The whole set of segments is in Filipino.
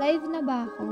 Live na ba ako?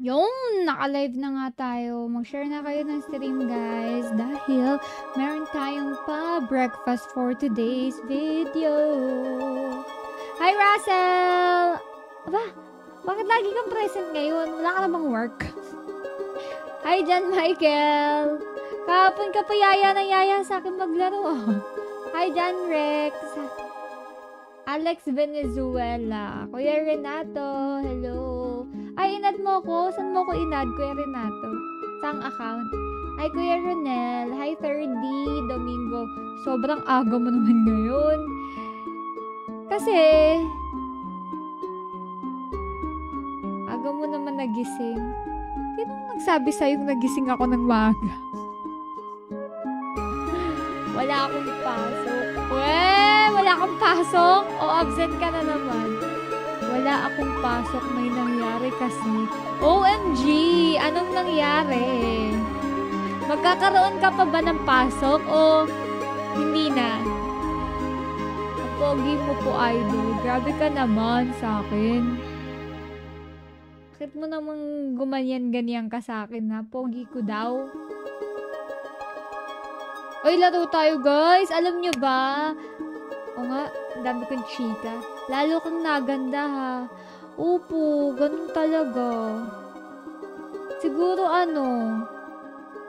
Yung naka-live na nga tayo. Mag-share na kayo ng stream, guys. Dahil meron tayong pa-breakfast for today's video. Hi, Russell! Aba, bakit lagi kang present ngayon? Wala ka na bang work? Hi, John Michael! Kahapon ka pa yaya na yaya sa akin maglaro. Hi, John Rex! Alex Venezuela. Kuya Renato, hello. Ay, inad mo ko. Saan mo ko inad, Kuya Renato? Saang account? Hi, Kuya Ronel. Hi, 3D Domingo. Sobrang aga mo naman ngayon. Kasi, aga mo naman nagising. Sinong nagsabi sa'yo nagising ako ng maaga? Wala akong pasok. Wala akong pasok? O absent ka na naman? Wala akong pasok. May nangyari kasi. OMG! Anong nangyari? Magkakaroon ka pa ba ng pasok o hindi na? Ang pogi mo po, idol. Grabe ka naman sa akin. Bakit mo namang gumanyan-ganyan ka sa akin, ha? Pogi ko daw. Oy, laro tayo, guys. Alam nyo ba? O nga, ang dami kong chika. Lalo kang naganda, ha? Opo, ganun talaga. Siguro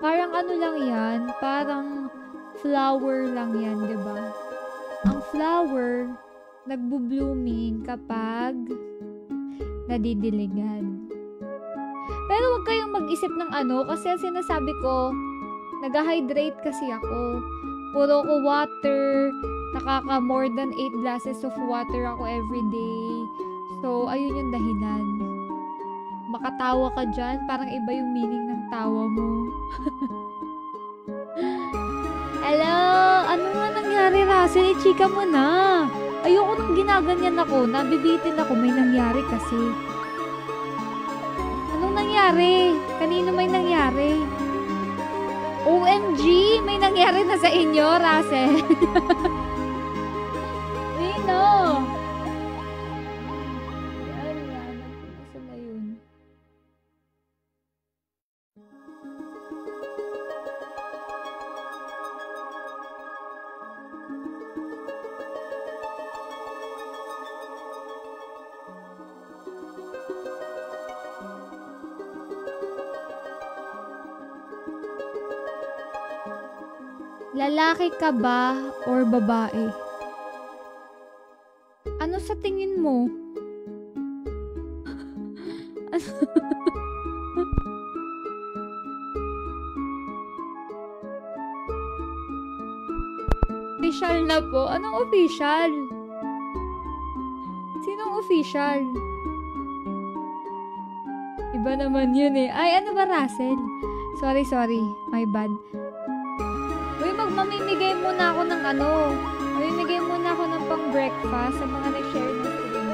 parang lang yan, parang flower lang yan, diba? Ang flower, nagbo-blooming kapag nadidiligan. Pero huwag kayong mag-isip ng kasi ang sinasabi ko, nag-hydrate kasi ako. Puro ko water, nakaka more than 8 glasses of water ako everyday. So, ayun yung dahilan. Makatawa ka dyan, parang iba yung meaning ng tawa mo. Hello! Ano nga nangyari, Russell? Chika mo na. Ayoko nang ginaganyan ako. Nabibitin ako. May nangyari kasi. Anong nangyari? Kanino may nangyari? OMG! May nangyari na sa inyo, Russell. Nino! Lalaki ka ba or babae? Ano sa tingin mo? Official na po? Anong official? Sinong official? Iba naman yun eh. Ay, ano ba, Russell? Sorry. My bad. Uy, mamimigay muna ako ng mamimigay muna ako ng pang-breakfast sa mga nag-share ng stream.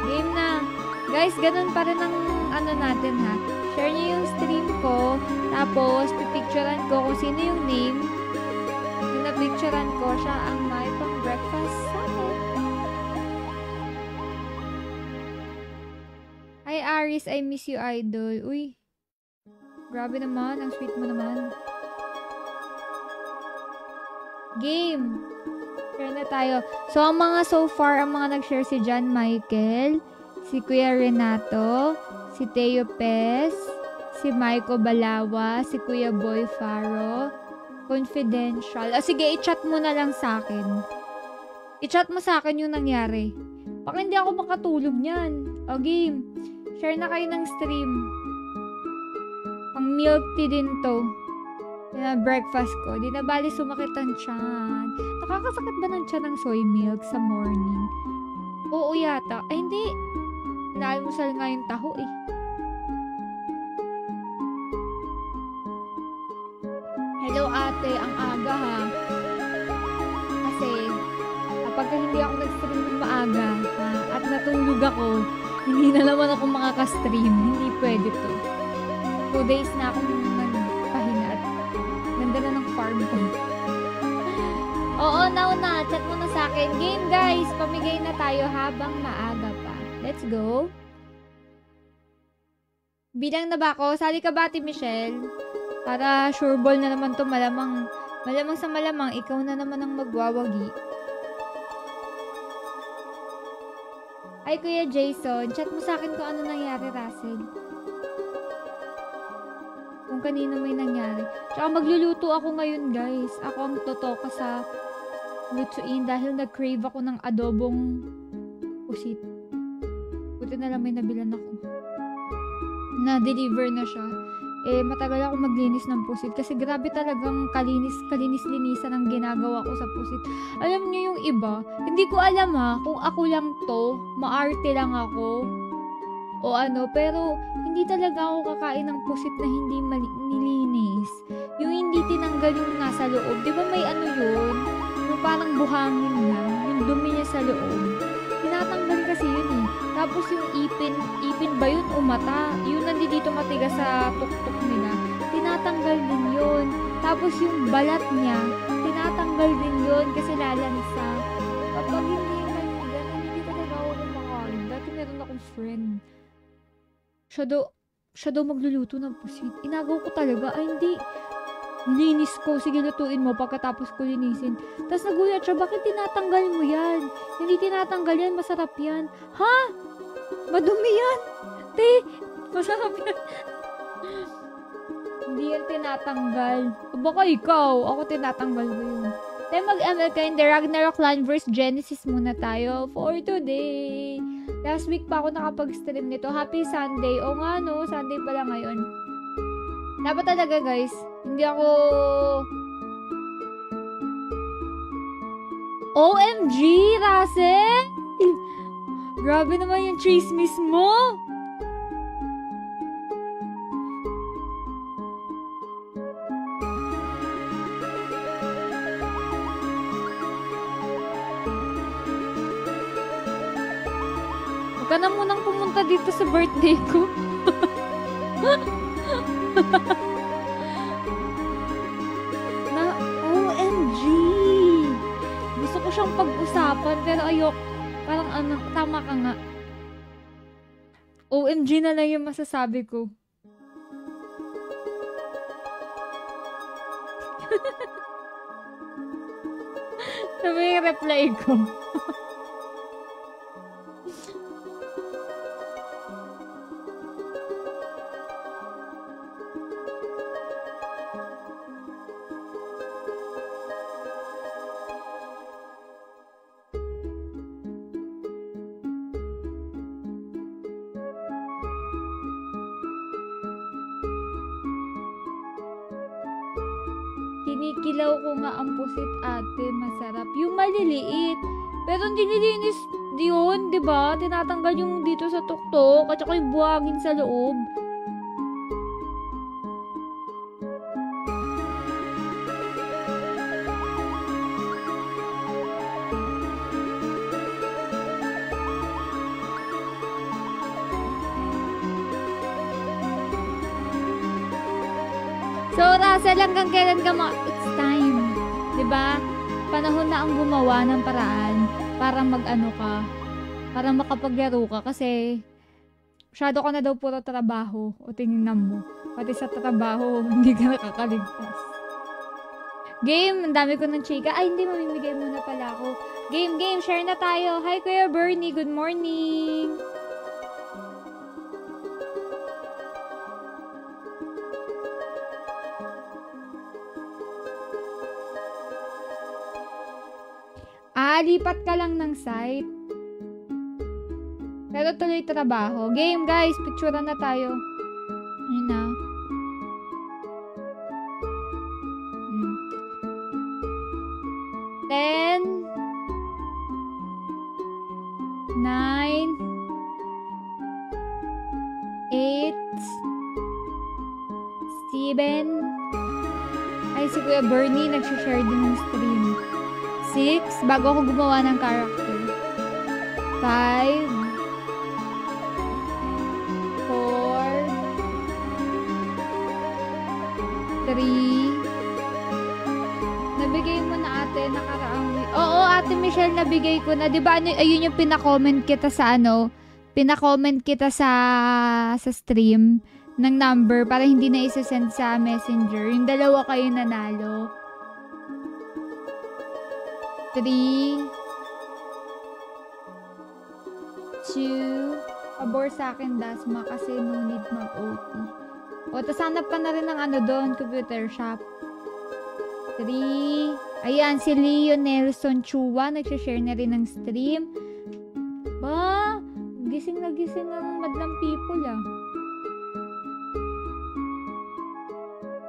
Game na. Guys, ganun pa rin ang natin, ha. Share niyo yung stream ko, tapos pipicturean ko kung sino yung name. Yung napicturean ko, siya ang may pang-breakfast sa akin. Hi, Aris. I miss you, idol. Uy. Grabe naman. Ang sweet mo naman. Game. Share na tayo. So, ang mga so far, ang mga nag-share si John Michael, si Kuya Renato, si Teo Pes, si si Maiko Balawa, si Kuya Boy Faro, confidential. Sige, i-chat mo na lang sa akin. I-chat mo sa akin yung nangyari. Baka hindi ako makatulog niyan. O, game. Share na kayo ng stream. Pang milk tea din to. Breakfast ko. Di na bali sumakit ang tiyan. Nakakasakit ba ng tiyan ng soy milk sa morning? Oo yata. Ay, hindi. Naalmusal nga yung taho eh. Hello ate, ang aga ha. Kasi, kapag hindi ako nag-stream ng maaga ha, at natulog ako, hindi na naman ako makaka-stream. Hindi pwede to. 2 days na akong nagpahinga at ganda na ng farm ko. Oo, now na. Chat mo na sa akin. Game guys, pamigay na tayo habang maaga pa. Let's go. Bilang na ba ako? Sali ka ba, Ate Michelle? Para sure ball na naman to, malamang sa malamang, ikaw na naman ang magwawagi. Ay, Kuya Jason, chat mo sa akin kung ano nangyari, Russell. Kung kanino may nangyari. Tsaka magluluto ako ngayon, guys. Ako ang totoka sa lutuin dahil nag-crave ako ng adobong pusit. Buti na lang may nabilan ako. Na-deliver na siya. Matagal ako maglinis ng pusit kasi grabe talagang kalinis-linisan ang ginagawa ko sa pusit. Alam niyo yung iba, hindi ko alam ha, kung ako lang to, maarte lang ako, o ano, pero hindi talaga ako kakain ng pusit na hindi nilinis. Yung hindi tinanggal yung nasa loob. Di ba may ano yun? Yung parang buhangin niya, yung dumi niya sa loob. Tinatanggal kasi yun eh. Tapos yung ipin ba yun o mata? Yun nandito matigas sa tuktok nila. Tinatanggal din yun. Tapos yung balat niya, tinatanggal din yun kasi lalansa. Kapag hindi man ganun, hindi talaga ako kumakain. Dati meron akong friend. Siya daw magluluto ng pusit. Inagaw ko talaga. Ay, hindi. Linis ko. Sige, lutuin mo pagkatapos ko linisin. Tapos nagulat siya, bakit tinatanggal mo yan? Hindi tinatanggal yan, masarap yan. Ha? Madumi yan. Te, masarap yan. Hindi yan tinatanggal. Baka ikaw. Ako tinatanggal ko yun. Tayo mag-ML kayo in the Ragnarok Land vs. Genesis muna tayo for today. Last week pa ako nakapag-stream nito. Happy Sunday. O nga no, Sunday pala ngayon. Dapat talaga guys, hindi ako... OMG, Russell! Grabe naman yung chismis mo! Huwag ka na munang pumunta dito sa birthday ko. Na OMG, gusto ko siyang pag-usapan pero ayok, parang ano, tama ka nga. OMG na lang yung masasabi ko. Sabi yung reply ko. Kinikilaw ko nga ang pusit ate, masarap. Yung maliliit. Pero hindi nilinis yun, di ba? Tinatanggal yung dito sa tuktok at saka yung buhangin sa loob. So, Russell, hanggang kailan ka it's time. Diba? Panahon na ang gumawa ng paraan para mag-ano ka, para makapaglaro ka. Kasi, masyado ka na daw puro trabaho. O tingnan mo. Pati sa trabaho, hindi ka nakakaligtas. Game, ang dami ko ng chika. Ay, hindi, mamimigay muna pala ako. Game, share na tayo. Hi, Kuya Bernie. Good morning. lipat ka lang ng site. Pero tuloy trabaho. Game, guys. Picturean na tayo. Ayun na. Ten. 9. 8. 7. Ay, si Kuya Bernie nagsishare din ng stream. 6. Bago ako gumawa ng character. 5. 4. 3. Nabigay mo na ate, nakaraang week. Oo, ate Michelle, nabigay ko na. Diba, ayun yung pinacomment kita sa pinacomment kita sa stream ng number para hindi na isa-send sa messenger. Yung dalawa kayo nanalo. 3. 2. Pabor sa akin, Dasma, kasi no need mag-OT. O, tas hanap ka na rin ng doon, computer shop. 3. Ayan, si Leo Nelson Chua, nagsishare na rin ng stream. Ba, gising na gising ang madlang people, ah.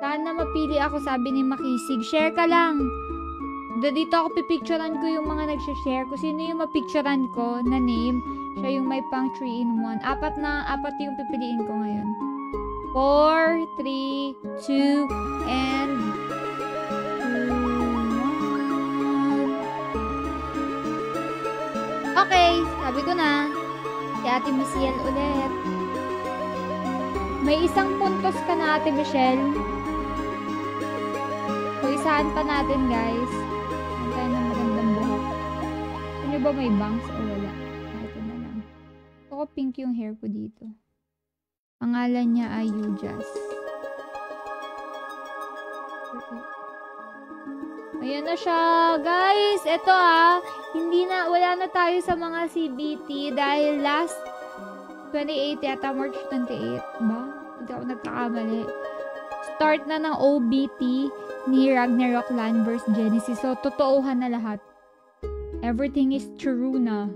Sana mapili ako, sabi ni Makisig. Share ka lang. Dito ako pipicturean ko yung mga nagsishare. Kung sino yung mapicturean ko na name, siya yung may pang 3-in-1. Apat yung pipiliin ko ngayon. 4, 3, 2, and 1. Okay, sabi ko na. Si Ate Michelle ulit. May isang puntos ka na, Ate Michelle. So, isahan pa natin, guys. Ang tayo ng magandang buhok. Ano ba, may bangs o wala? Ito na lang. Ako pink yung hair ko dito. Pangalan niya ay Ujas. Ayan na siya, guys. Ito wala na tayo sa mga CBT dahil last 28 yata, March 28 ba? Hindi ako nagkakamali. Start na ng OBT ni Ragnarok Land vs. Genesis. So, totoohan na lahat. Everything is true na.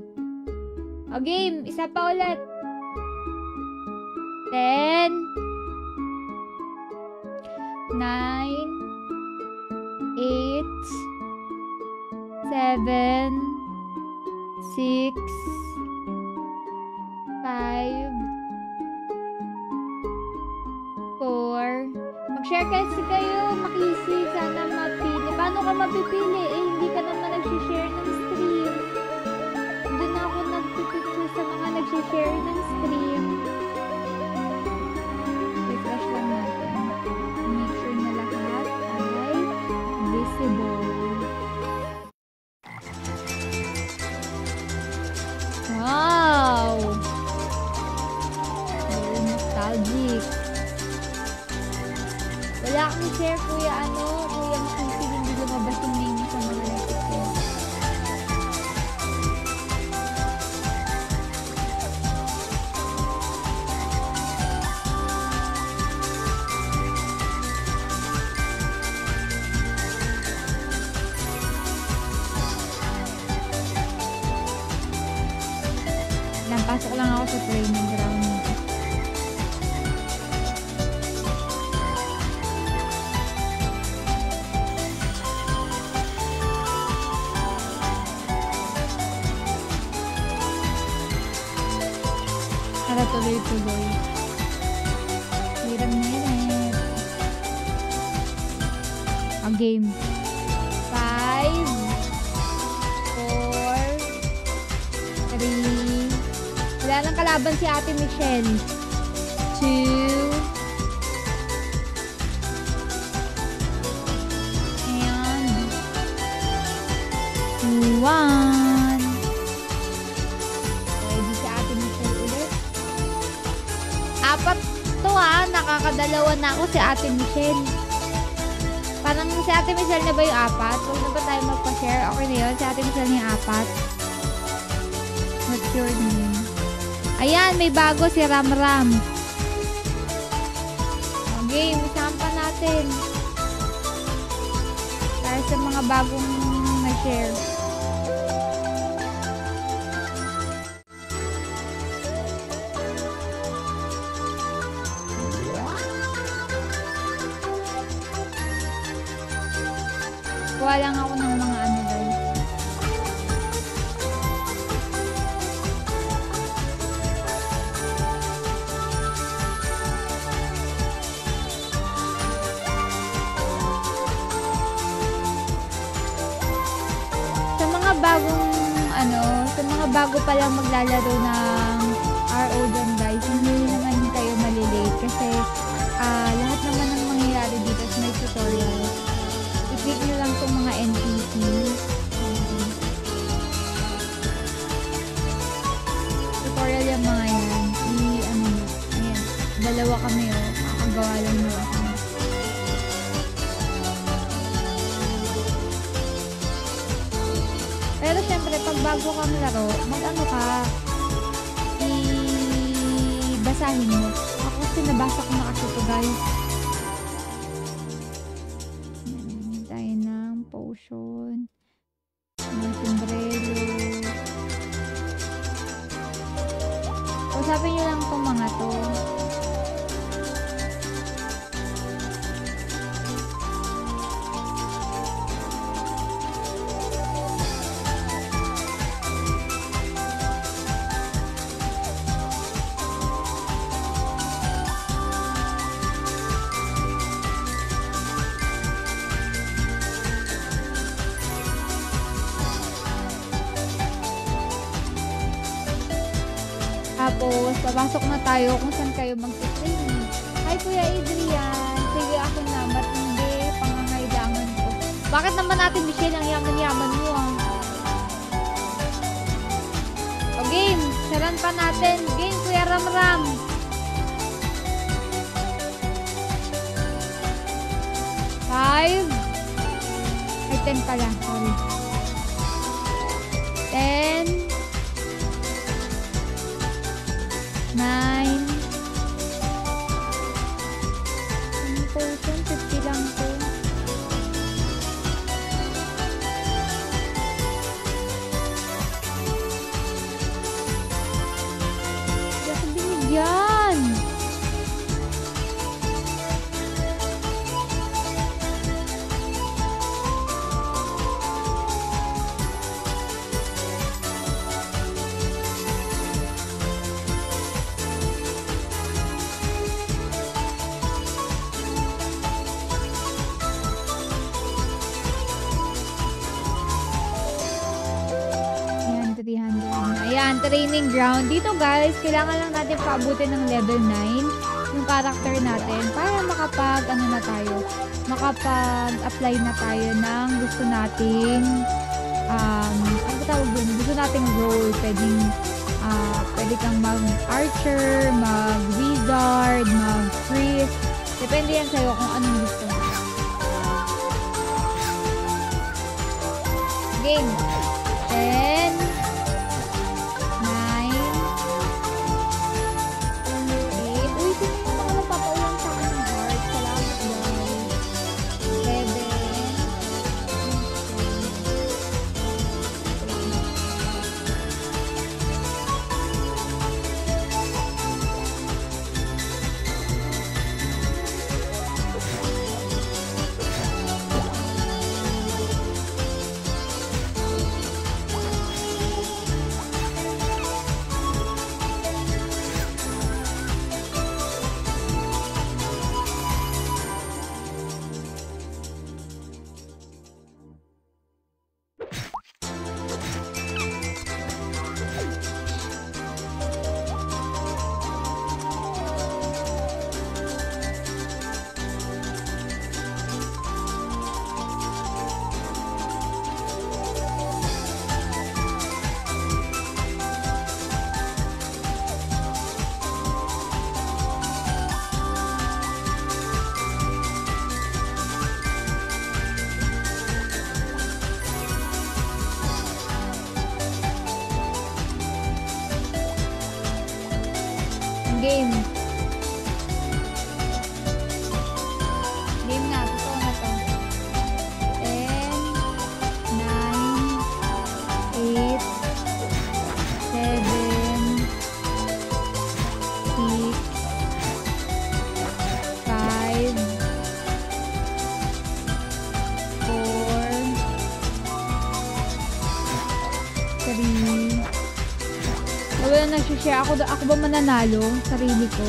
O, game. Isa pa ulit. 10. 9. 8. 7. 6. 5. 4. Mag-share kasi kayo, Makisig. Sana mapili. Paano ka mapipili? Hindi ka naman nag-share ng stream. Doon ako nagpipicture sa mga nag-share ng stream. Refresh lang natin. Make sure na lahat ay visible. Wow! Very nostalgic. Wala akong share, Kuya Makisig, hindi lumabas yung name sa mga nag-share. Pasok lang ako sa training ground. Para tuloy-tuloy. Hirang minute. Ang game. 5, 4, 3. Wala nang kalaban si Ate Michelle. 2. And 1. Ready si Ate Michelle ulit. 4 to nakakadalawa na ako si Ate Michelle. Parang si Ate Michelle na ba yung 4? Huwag na ba tayo magpa-share? Okay na yun. Si Ate Michelle na yung 4. What's your name? Ayan, may bago si Ramram. Okay, isahan pa natin. Para sa mga bagong na-share. Kuha lang ako ng mga ano guys. Sa mga bagong sa mga bago pa lang maglalaro ng RO dyan guys, hindi naman kayo malilate kasi lahat naman ng mangyayari dito is may tutorial. I-click nyo lang itong mga NPC. Tutorial yung mga yan. Ayan. Dalawa kami kakagawa lang nyo ako. Pero syempre, pag bago kang laro, mag-ano ka, basahin mo. Ako kasi nabasa ko na kasi ito guys. Tayo ng potion. Ng sombrero. Usapin nyo lang itong mga to. Tapos, papasok na tayo kung saan kayo mag-training. Hi, Kuya Adrian. Sige, ako na. Ba't hindi? Pangangailangan ko. Bakit naman natin, Michelle, ang yaman-yaman mo, O, game. Saran pa natin. Game, Kuya Ramram. Five. Ay, 10 pala. Sorry. 10. 9 1,050 lang to. Hindi ako binigyan. Ayan, training ground. Dito guys, kailangan lang natin paabutin ng level 9 yung character natin para makapag-apply na tayo ng gusto nating ano tawag dun? Gusto nating role. Pwede kang mag-archer, mag-wizard, mag-priest. Depende yan sa'yo kung anong gusto mo. Game. 10 game. Game na. Totoo na to. 10, 9, 8, 7, 6, 5, 4, nag-share. Ako ba mananalo? Sarili ko.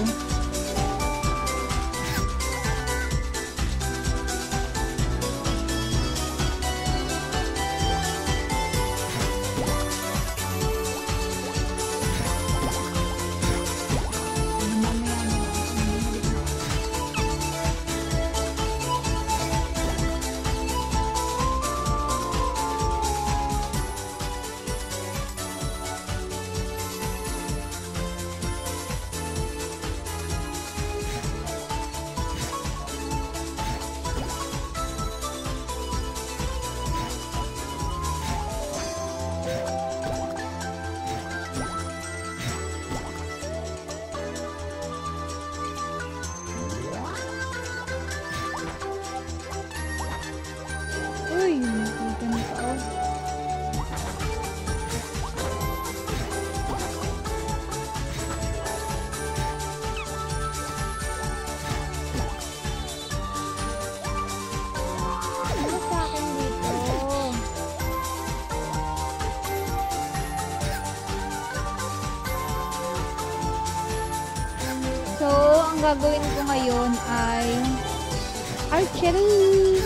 Uy, nakita na pa. Ano sa akin dito? So, ang gagawin ko ngayon ay archery.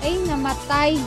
Ay, namatay.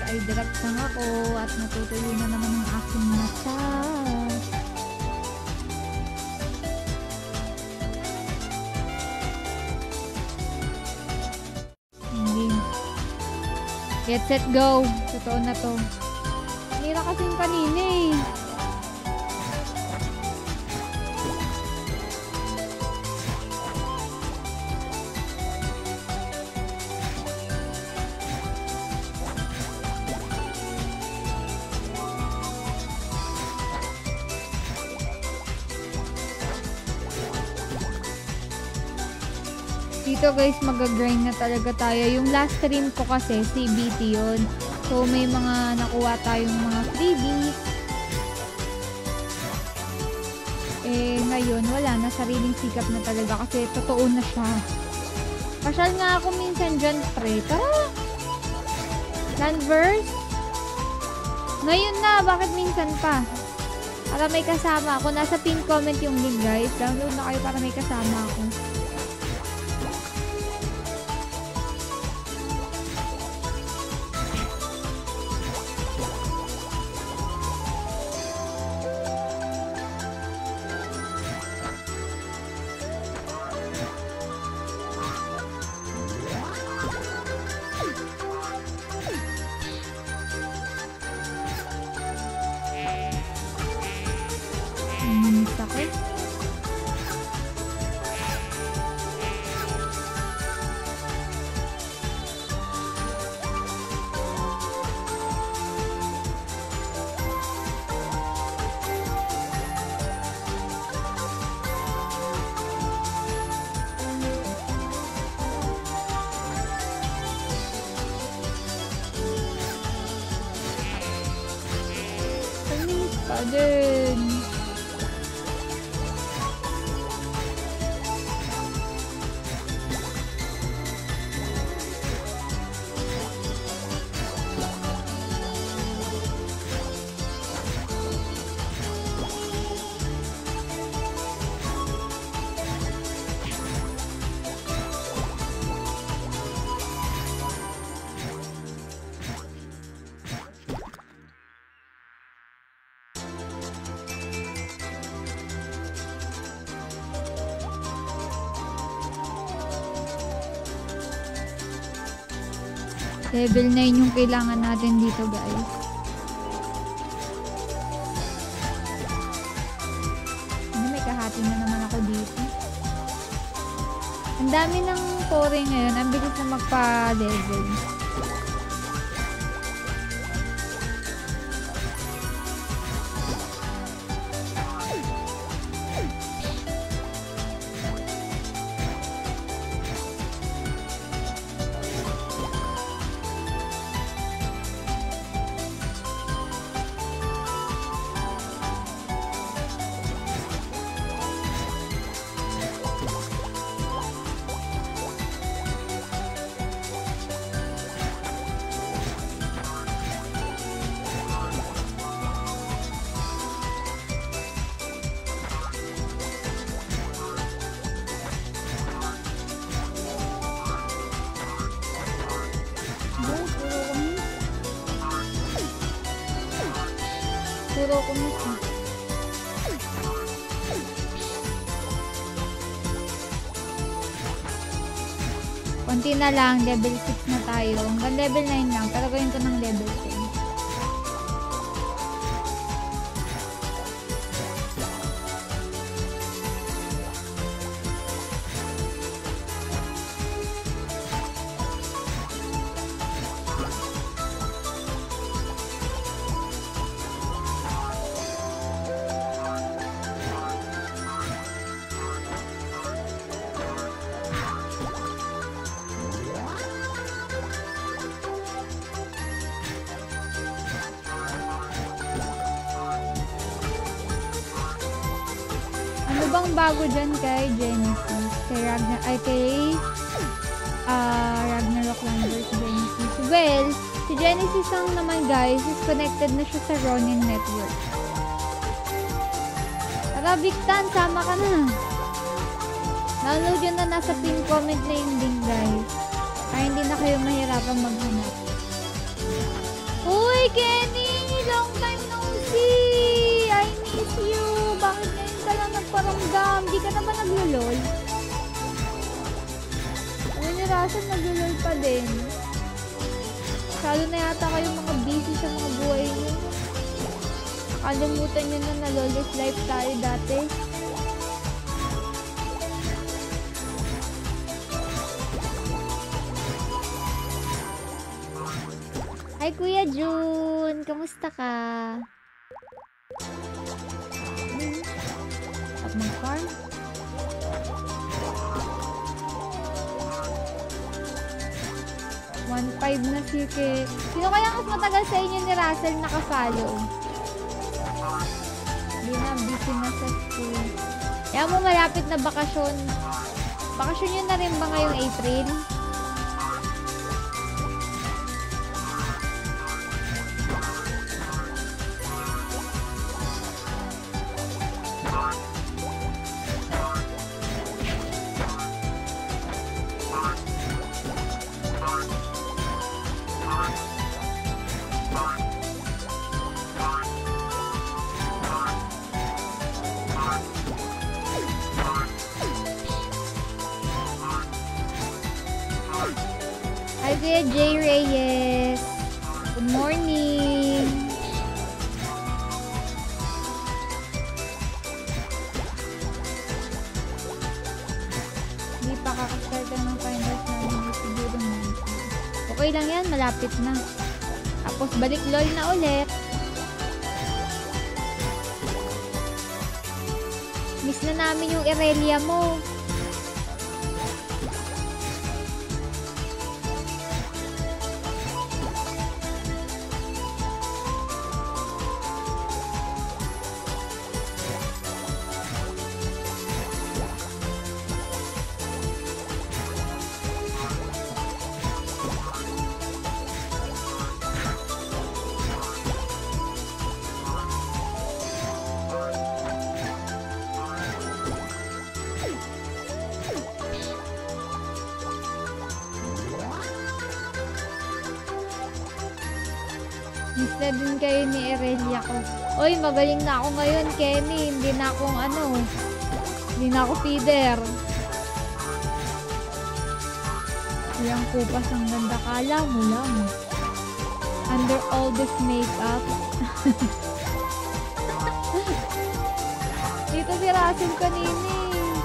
Ay direct lang ako at natutuyo na naman ang aking mata. Hindi. Get set go. Totoo na to. Nira kasing kanina eh. Dito guys, mag-grind na talaga tayo. Yung last stream ko kasi, CBT yun. So, may mga nakuha tayong mga freebies. Eh, ngayon, wala na. Sariling sikap na talaga kasi totoo na siya. Pasyal nga ako minsan dyan, pre. Tara! Landverse? Ngayon na, bakit minsan pa? Para may kasama ako. Nasa pin comment yung link guys. Download na kayo para may kasama ako. Sakit. Panis pa din. Level 9 yung kailangan natin dito, guys. May kahati na naman ako dito. Ang dami ng core ngayon. Ang bilis na magpa-level. Puro ko na siya. Konti na lang, level 6 na tayo. Hanggang level 9 lang, pero gawin ko ng level 10. Ano bang bago dyan kay Genesis? Kay Ragnarok Landers Genesis. Well, si Genesis ang naman guys is connected na siya sa Ronin Network. Tara, Victan, sama ka na. Download yun na nasa pin comment na yung link guys. Kaya hindi na kayo mahirapan maghanap. Uy, Kenny! Long time no see! I miss you! Bakit ngayon ka lang nagparamdam? Di ka naman naglulol? Ano ni Russell, naglulol pa din. Salo na yata kayo mga busy sa mga buhay niyo. Nakalimutan nyo na lawless life tayo dati. Hi Kuya June! Kamusta ka? At mag-farm? $1.5 na si Ke. Sino kaya mas matagal sa inyo ni Russell nakafollow? Hindi na, busy na sa school. Kaya mo malapit na bakasyon. Bakasyon yun na rin ba ngayong April? Hi Kuya J. Reyes. Good morning. Hindi pa kakastart ng finals namin siguro na. Okay lang yan, malapit na. Tapos balik LOL na ulit. Miss na namin yung Irelia mo. Miss na din kayo ni Irelia ko. Oy, magaling na ako ngayon, Kenny. Hindi na ako feeder. Walang kupas, ang ganda. Kala mo lang. Under all this makeup. Dito si Russell kanina eh.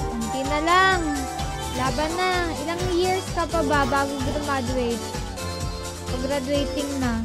Kunti na lang. Laban na. Ilang years ka pa ba bago graduate? Pag-graduating na.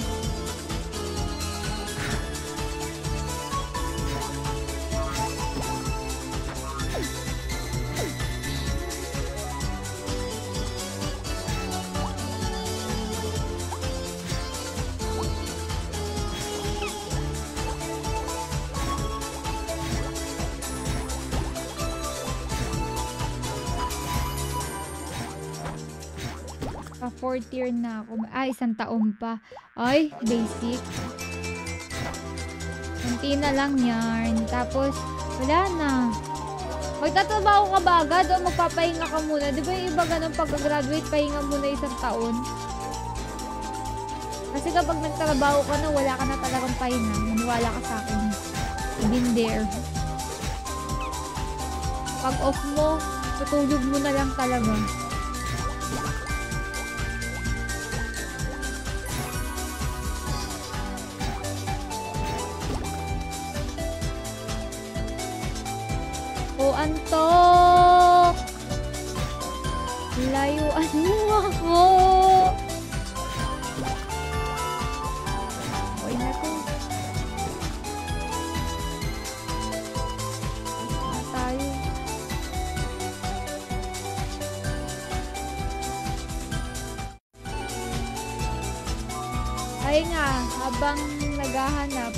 Fourth year na ako. Isang taon pa. Ay, basic. Kunti na lang yarn. Tapos, wala na. Magtatrabaho ka ba agad o magpapahinga ka muna? Di ba yung iba ganun pagka-graduate, pahinga muna isang taon? Kasi kapag nagtrabaho ka na, wala ka na talagang pahinga. Maniwala ka sa akin. Been there. Pag off mo, tutulog mo na lang talaga. Antok! Layuan mo ako! Uy na ko. Tayo. Ay nga, habang naghahanap,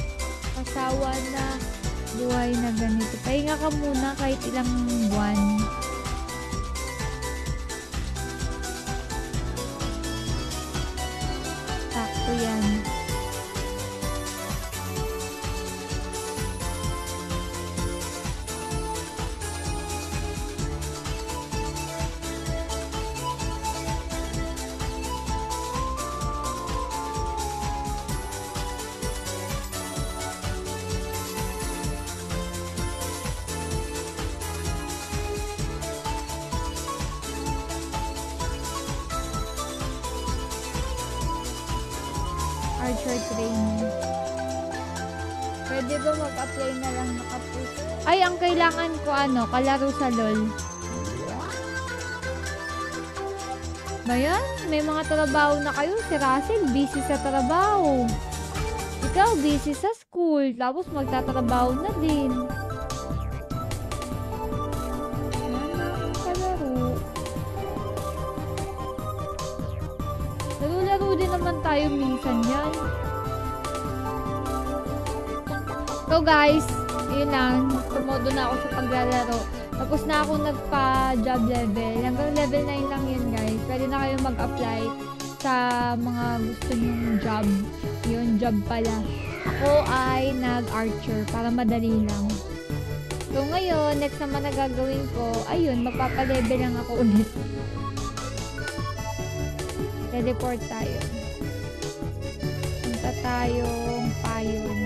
kasawa na buhay na ganito. Pahinga ka muna kahit ilang buwan. Sakto yan. Archer training. Pwede ba mag-apply na lang nakapost? Ay, ang kailangan ko kalaro sa LOL. Ba yan? May mga trabaho na kayo. Si Russell, busy sa trabaho. Ikaw, busy sa school. Tapos magtatrabaho na din. Laro din naman tayo minsan yan. So guys, yun lang. Tumodo na ako sa paglalaro. Tapos na ako nagpa-job level. Hanggang level 9 lang yun guys. Pwede na kayo mag-apply sa mga gusto nyong job. Yun, job pala. Ako ay nag-archer para madali lang. So ngayon, next naman na gagawin ko, ayun, magpapa-level lang ako ulit. Teleport tayo. Punta tayong payon.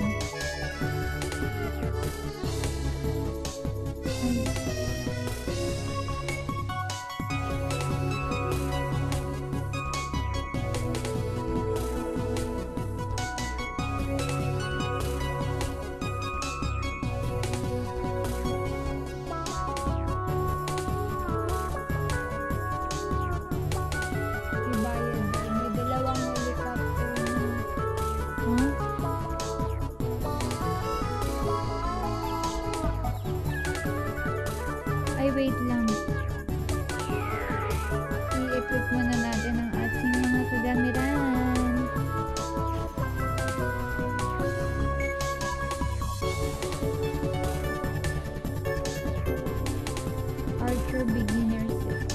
Wait lang. I-equip muna natin ang ating mga kagamitan. Archer beginner set.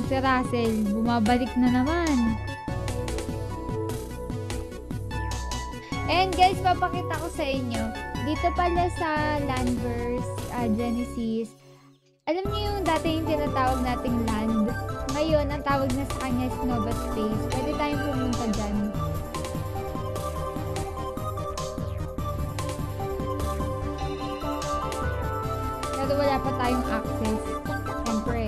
Si Russell, bumabalik na naman. And guys, papakita ko sa inyo. Dito pala sa Landverse, Genesis, alam niyo yung dati yung tinatawag nating land? Ngayon, ang tawag na sa kanya is Nova Space. Pwede tayong pumunta dyan. Pero wala pa tayong access. Siyempre.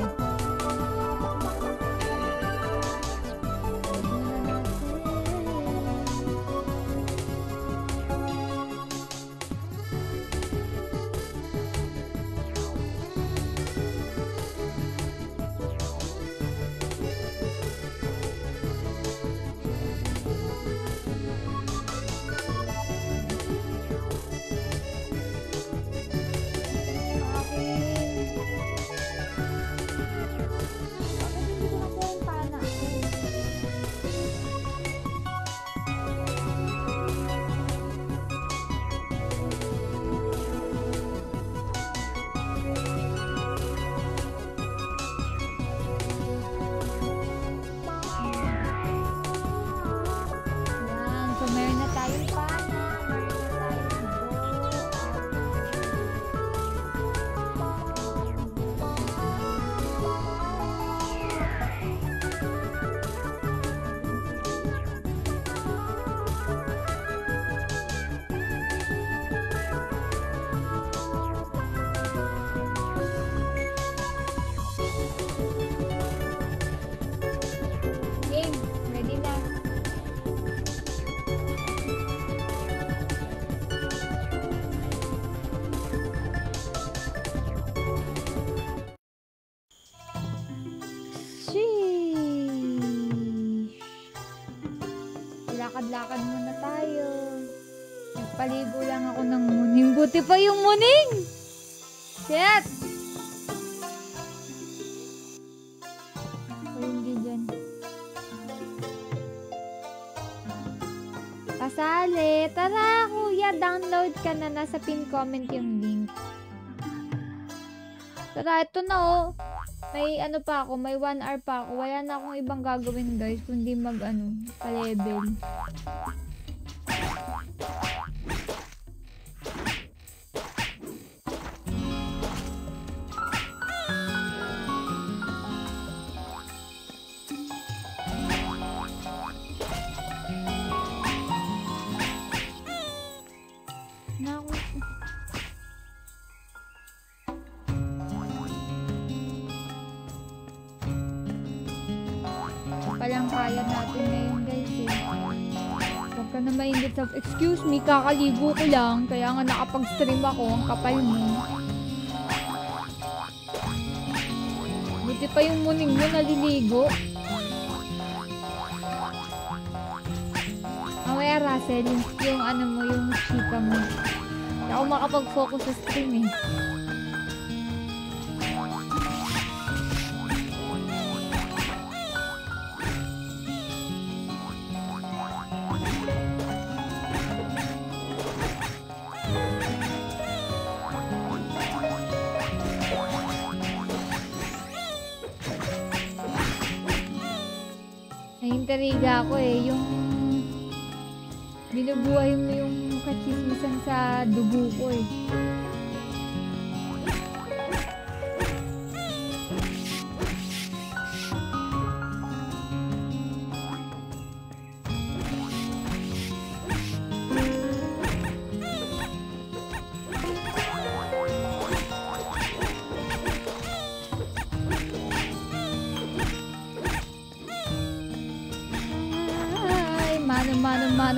Lakad-lakad muna tayo. Nagpaligo lang ako ng muning. Buti pa yung muning! Shit! O hindi dyan. Kasali! Tara kuya! Download ka na. Nasa pin comment yung link. Tara, ito na oh. May ano pa ako, may 1 hour pa ako. Wala na akong ibang gagawin guys, kundi mag pa-level. Palang kaya natin ngayon guys eh. Huwag ka na mainggit sa, excuse me, kakaligo ko lang. Kaya nga nakapag-stream ako, ang kapal mo. Buti pa yung muning mo naliligo. Mamaya Russell, yung ano mo, yung chika mo. Hindi ako makapag-focus sa stream eh. Naintriga ako eh, yung binubuhay mo yung kachismisan sa dugo ko eh.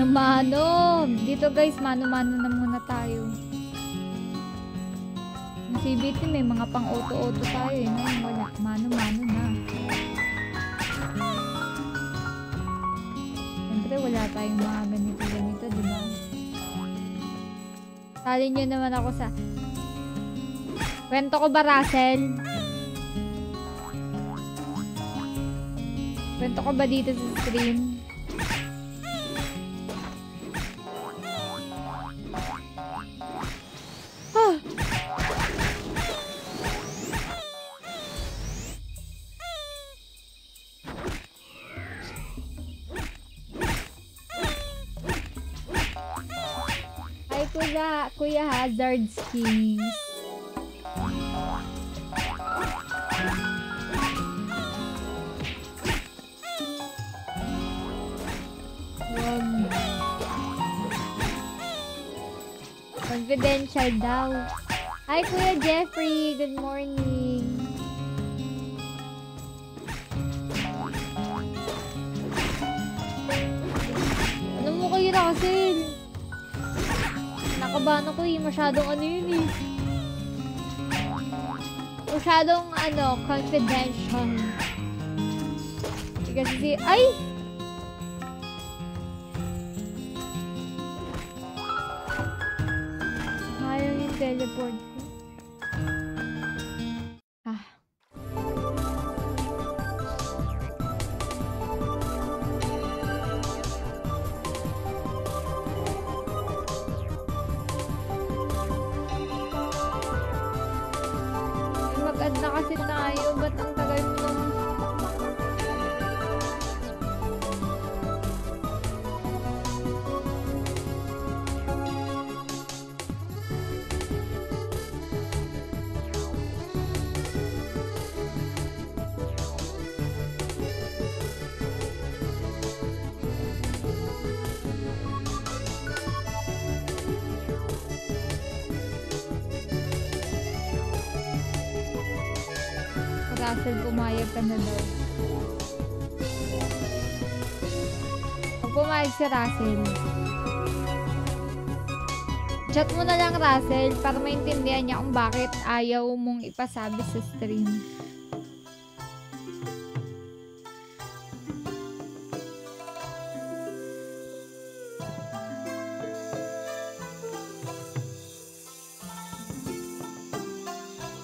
Mano. Dito guys, mano-mano na muna tayo. Yung CBT may mga pang auto-auto tayo eh. Ngayon wala. Mano-mano na. Siyempre wala tayong mga ganito, diba? Salin nyo naman ako sa... Kwento ko ba, Russell? Kwento ko ba dito sa stream? Kuya Hazard skins. Confidential daw. Hi, Kuya Jeffrey. Good morning. Ano mo kayo na kasi? Nakabahan ako eh. Masyadong ano yun eh. Masyadong confidential. Kasi ay! Ayaw yung teleport ko. Mag-add na kasi tayo. Ba't ang tagal mo? Russell, pumayag ka na daw. Pag pumayag si Russell, chat mo na lang Russell para maintindihan niya kung bakit ayaw mong ipasabi sa stream.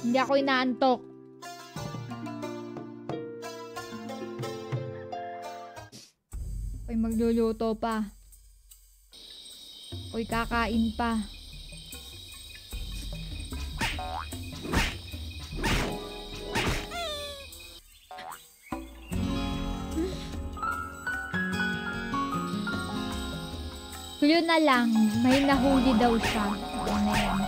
Hindi ako inaantok. Ako'y magluluto pa. Ako'y kakain pa. Clue na lang, may nahuli daw siya. Ano na yan?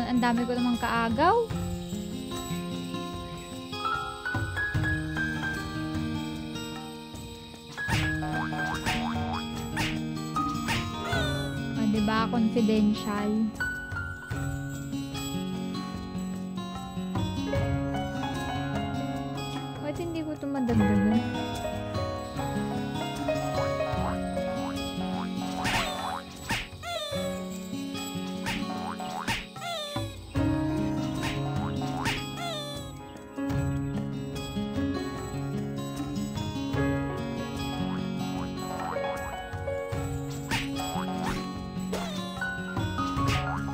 Ang dami ko namang kaagaw. Diba? Confidential. Ba't hindi ko ito madagdagan?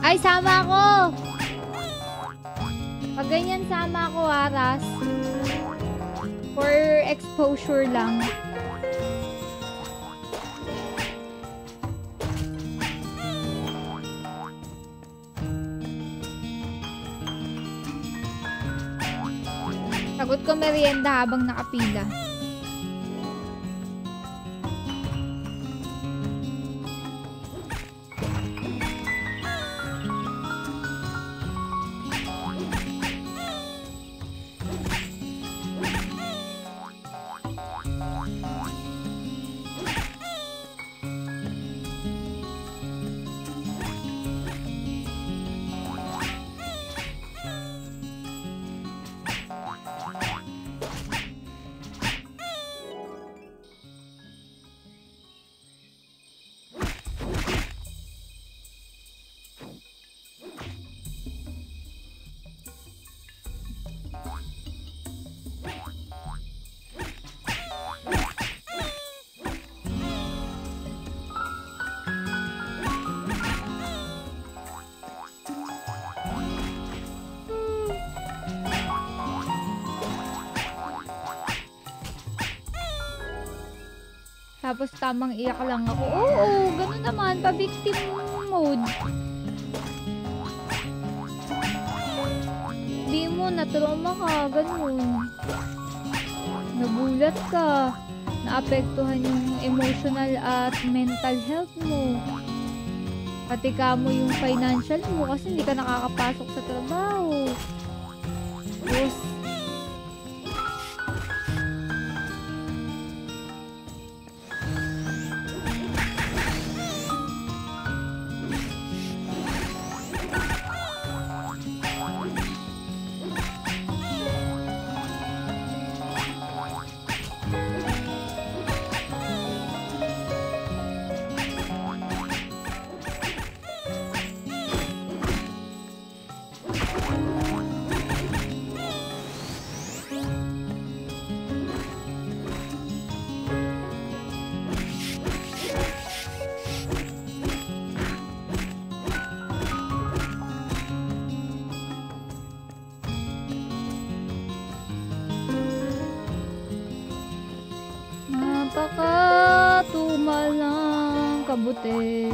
Ay, sama ako! Pag ganyan, sama ako, Aras. For exposure lang. Sagot ko merienda habang nakapila. Tapos tamang iyak lang ako. Oo, ganun naman. Pa-victim mode. Hindi mo, na-trauma ka. Ganun. Nagulat ka. Naapektuhan yung emotional at mental health mo. Pati ka mo yung financial mo kasi hindi ka nakakapasok sa trabaho. Tapos, napakatumalang kabuti.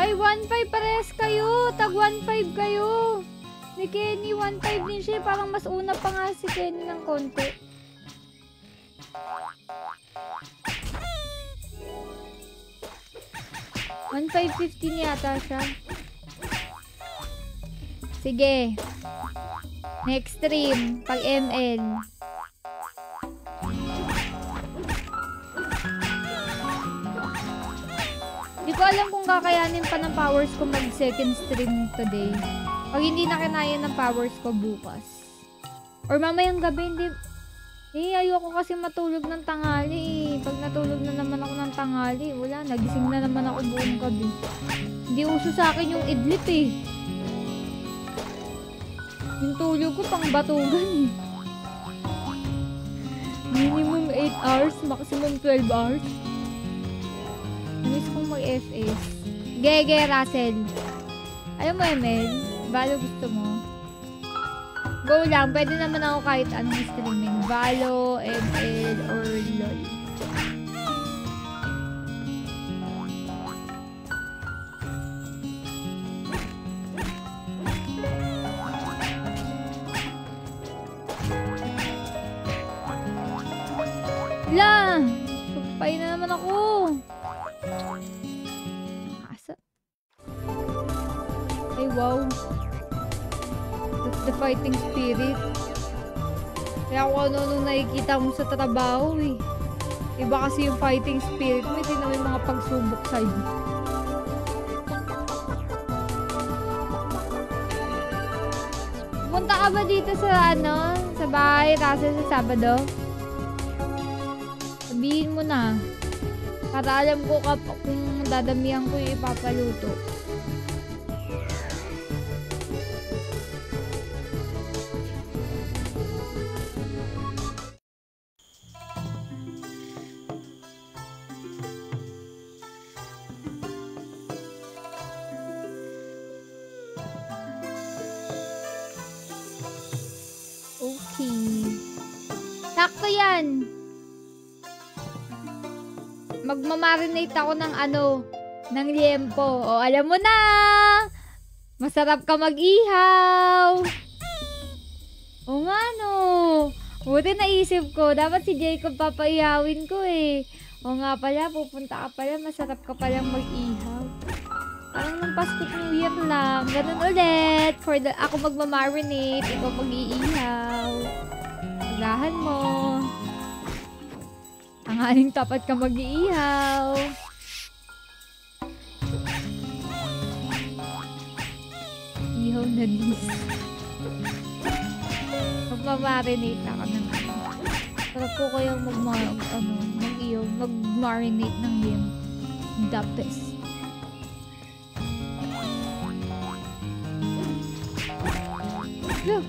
Ay, 1.5 parehas kayo. Tag 1.5 kayo. Ni Kenny, 1.5 din siya. Parang mas una pa nga si Kenny ng konti. $1,515 yata siya. Sige. Next stream. Pag ML. Hindi ko alam kung kakayanin pa ng powers ko mag second stream today. Pag hindi na kinaya ng powers ko bukas. Or mamayang gabi, hindi. Ayoko kasi matulog ng tanghali eh. Pag natulog na naman ako ng tanghali, wala, nagising na naman ako buong gabi. Hindi uso sa akin yung idlip eh. Yung tulog ko pang batugan eh. Minimum 8 hours, maximum 12 hours. Namiss kong mag-FS. Gege, Russell. Alam mo, ML, Valo gusto mo? Go lang, pwede naman ako kahit anong streaming. Valo, ML, or LOL. Wala! Sugpay na naman ako. Asa? Ay, wow. That's the fighting spirit. Kaya kung ano nakikita mo sa trabaho eh. Iba kasi yung fighting spirit mo, hindi na may mga pagsubok sa'yo. Punta ka ba dito sa ano? Sa bahay, Russell, sa Sabado? Sabihin mo na. Para alam ko kung dadamihan ko yung ipapaluto. Okay. Sakto yan. Magmamarinate ako ng ano, ng liempo. O, alam mo na! Masarap ka mag-ihaw! O nga no! Buti naisip ko, dapat si Jacob papaihawin ko eh. O nga pala, pupunta ka pala, masarap ka palang mag-ihaw. Parang nung Pasko New Year lang. Ganun ulit. Ako magmamarinate, ikaw mag-iihaw. Agahan mo. Ang aling tapat ka mag-iihaw. Ihaw na dis. Magmamarinate ako ng ano. Sarap ko kayang mag-marinate ng lim. The best. Yeah.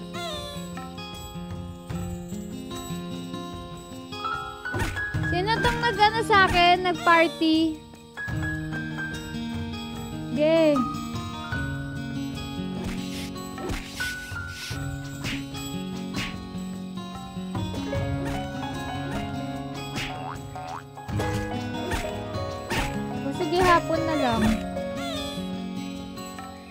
Sino tong nag-ano sa akin? Nag-party? Okay. Sige, hapon na lang.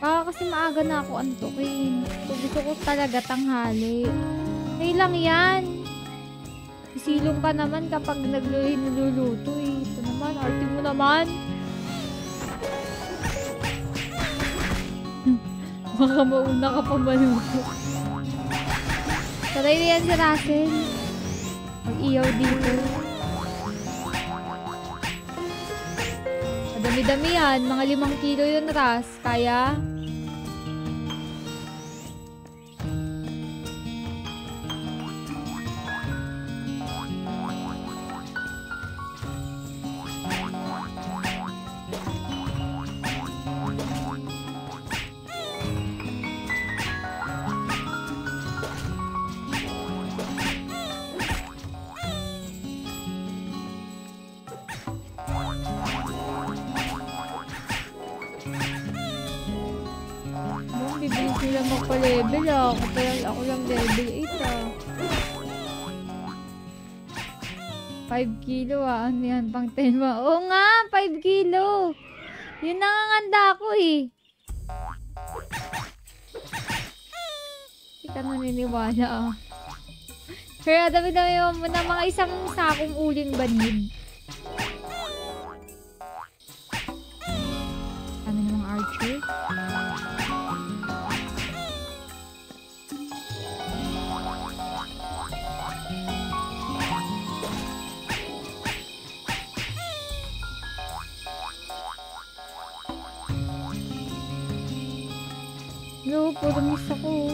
Kasi maaga na ako antukin. Gusto ko talaga tanghali. Okay lang yan. Isilong ka naman kapag niluluto eh. Ito naman, arte mo naman. Baka mauna ka pa maluto. Saray na yan si Russell. Mag-iyaw dito. Madami-dami yan. Mga 5 kilo yun, Ras. Kaya? Bibilis nila magpa-level ah. Ako lang level 8 ah. 5 kilo ah. Ano yan? Pang 10 ba? Oo nga! 5 kilo! Yun nanganganda ako eh. Hindi ka naniniwala ah. Kaya dami-dami mo na mga isang sakong uling banid. Kami namang archer. Yo, puro miss ako.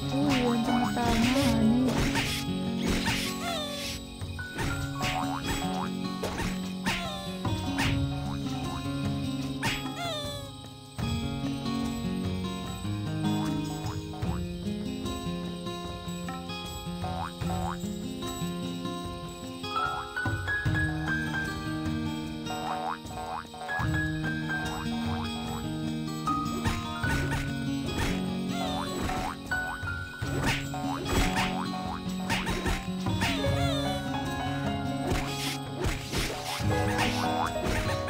Ang tama-tama.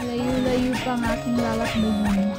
Layo-layo pa ang aking lalakbayan.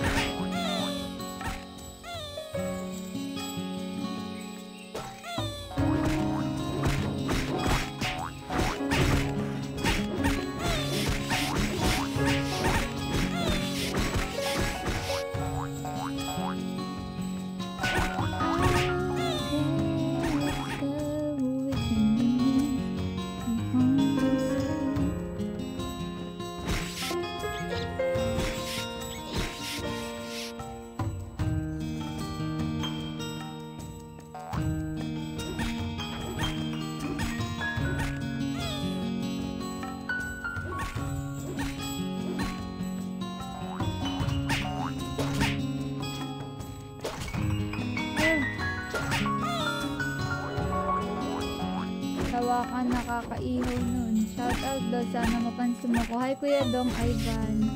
Ka nakakaihaw nun. Shout out daw. Sana mapansin mo ko. Hi Kuya Dong Ivan.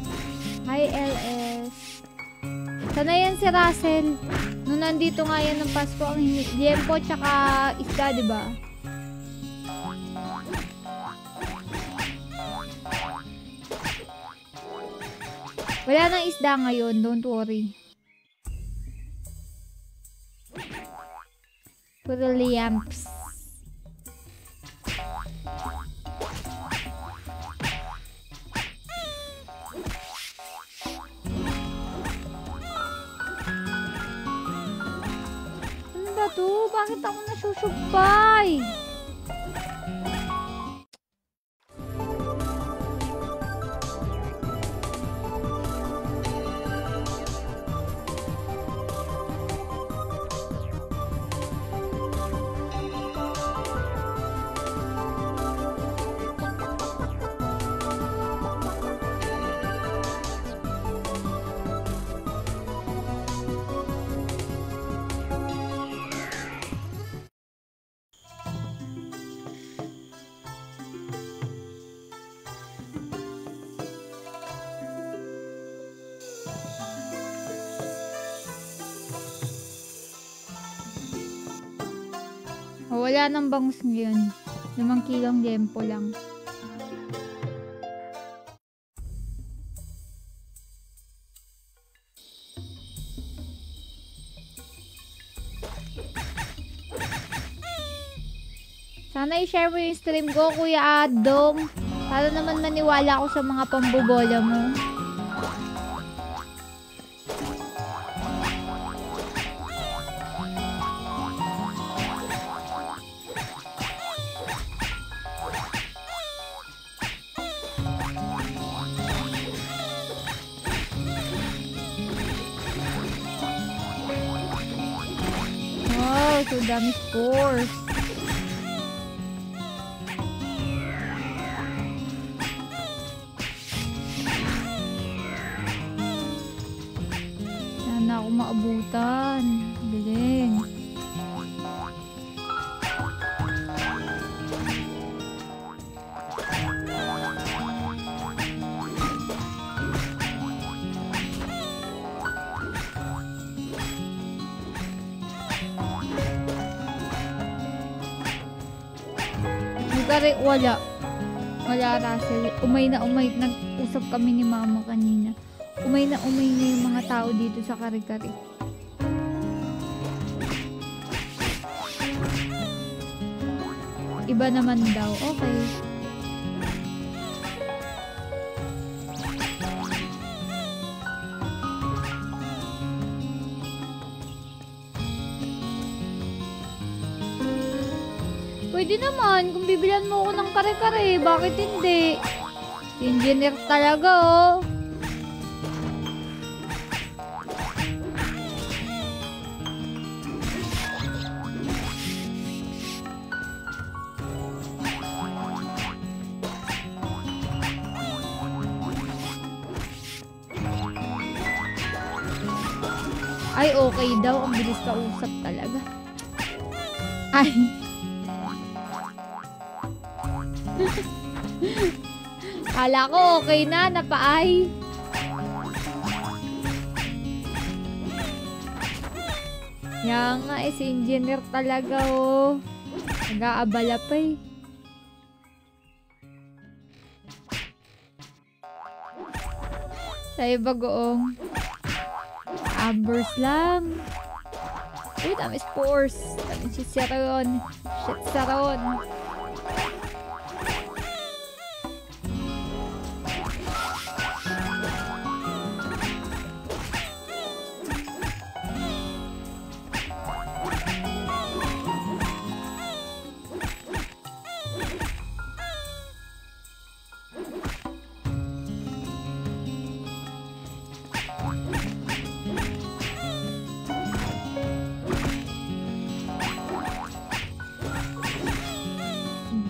Hi LS. Sana yan si Russell. Nung nandito nga yan ng Pasko ang liempo tsaka isda, diba? Wala nang isda ngayon. Don't worry. Puro liamps. Bakit ako nasusugbay? Wala nang bangus ngayon. 5 kilong liempo lang. Sana i-share mo yung stream ko, Kuya Adong. Para naman maniwala ako sa mga pambobola mo. Wow, so dami scores. Sana ako maabutan. Galing. Wala. Wala, Russell. Umay na umay. Nag-usap kami ni Mama kanina. Umay na yung mga tao dito sa kare-kare. Iba naman daw. Okay. Pwede naman, kung bibilan mo ako ng kare-kare, bakit hindi? Engineer talaga, oh. Ay, okay daw. Ang bilis kausap talaga. Ay. Kala ko okay na, napaay. Yan nga si engineer talaga, oh. Nag-aabala pa eh. Sa iba goong Ambers lang. Uy, dami spores. Dami si Saron. Shit, Saron.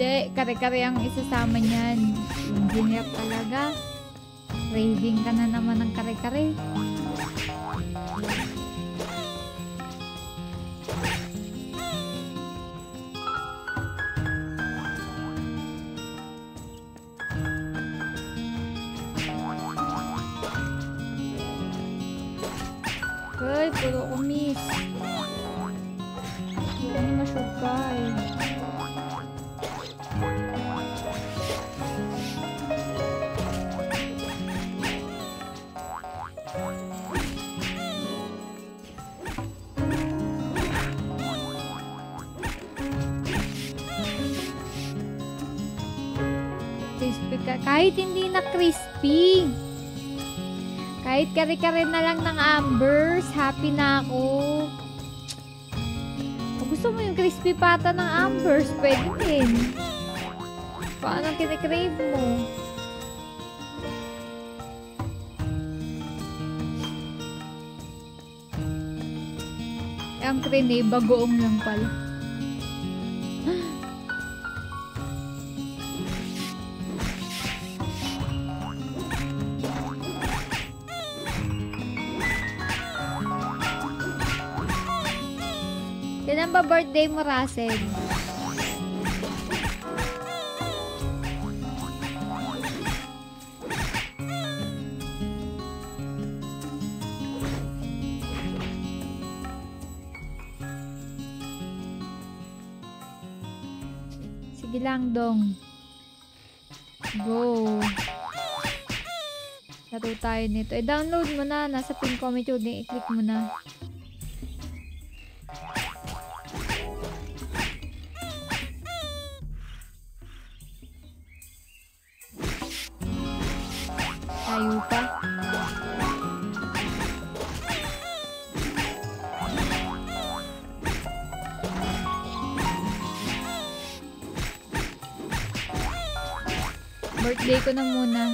Hindi, kare-kare ang isasama niyan. Engineer talaga. Craving ka na naman ng kare-kare. Ay, puro kumis. Hindi masyukay. Kahit hindi na crispy. Kahit kare-kare na lang ng Ambers, happy na ako. Kung gusto mo yung crispy pata ng Ambers, pwede din. Paano kinikrave mo? Ang crene, bagoong lang pala. Kailan ba birthday mo, Russell? Sige lang, dong. Go. Laro tayo nito. Download mo na. Nasa pin comment yun. I-click mo na. Tayo pa. Birthday ko na muna.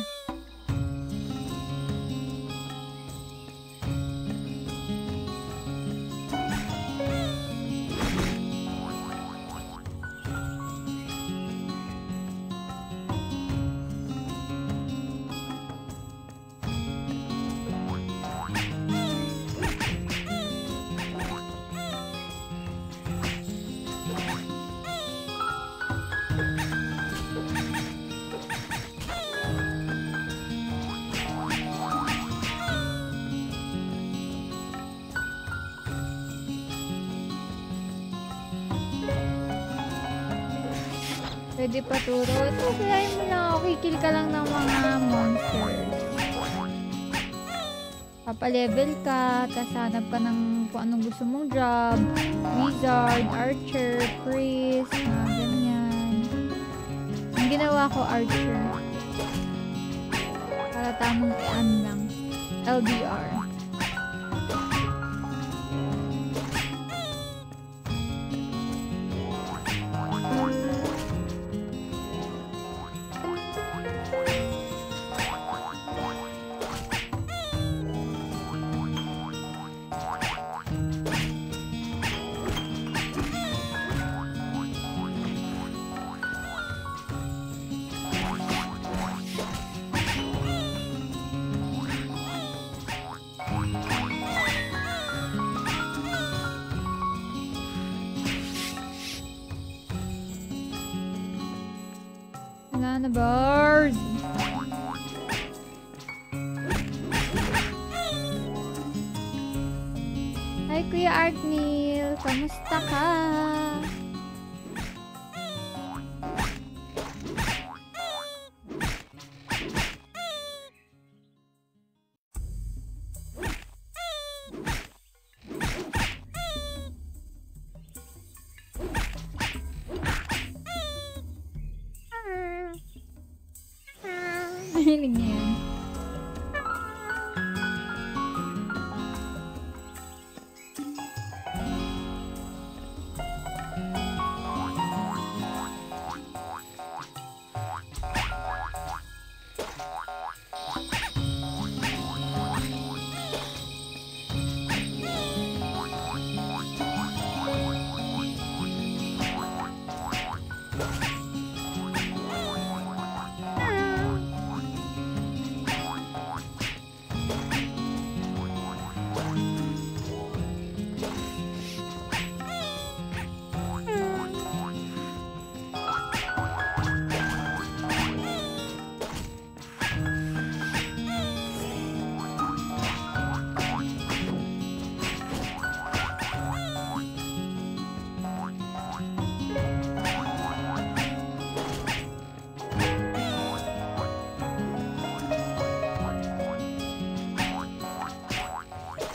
Pwede paturo. Ito, kaya mo lang ako. Kikil ka lang ng mga monsters. Papalevel ka. Tapos hanap ka ng kung anong gusto mong job. Wizard, Archer, Priest, mga ganyan. Ang ginawa ko, Archer. Para tamang i-an lang. LDR. Wala na, birds! Hi, Kuya Artnil! Kamusta ka? Mahilig niya yan.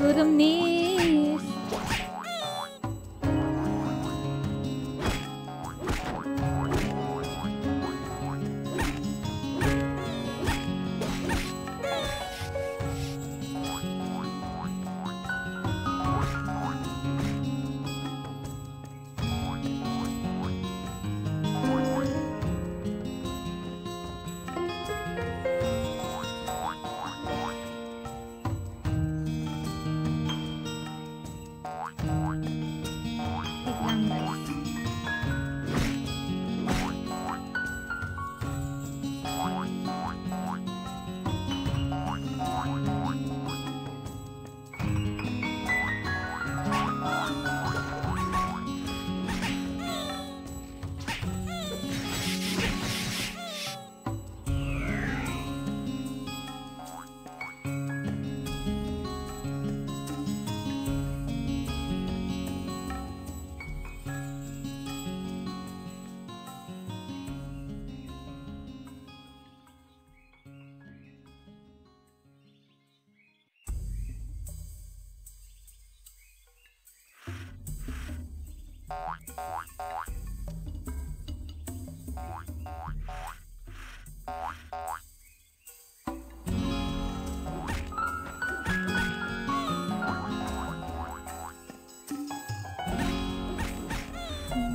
To the miss.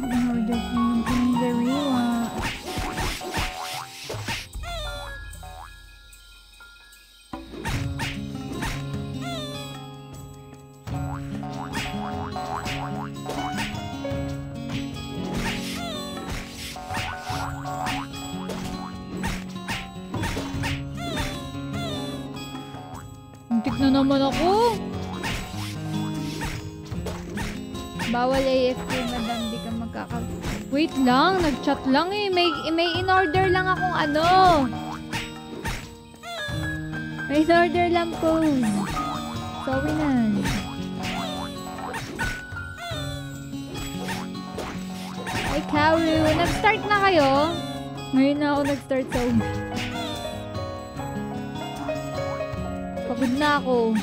In-order ko yung pinagariwa. Muntik na naman ako. Bawal AFK, madam. Di ka Wait lang, nag-chat lang eh. May in-order lang akong ano. May in-order lang po. Sorry na. Ay, Karu. Nag-start na kayo? Ngayon na ako nag-start sa pagod na ako.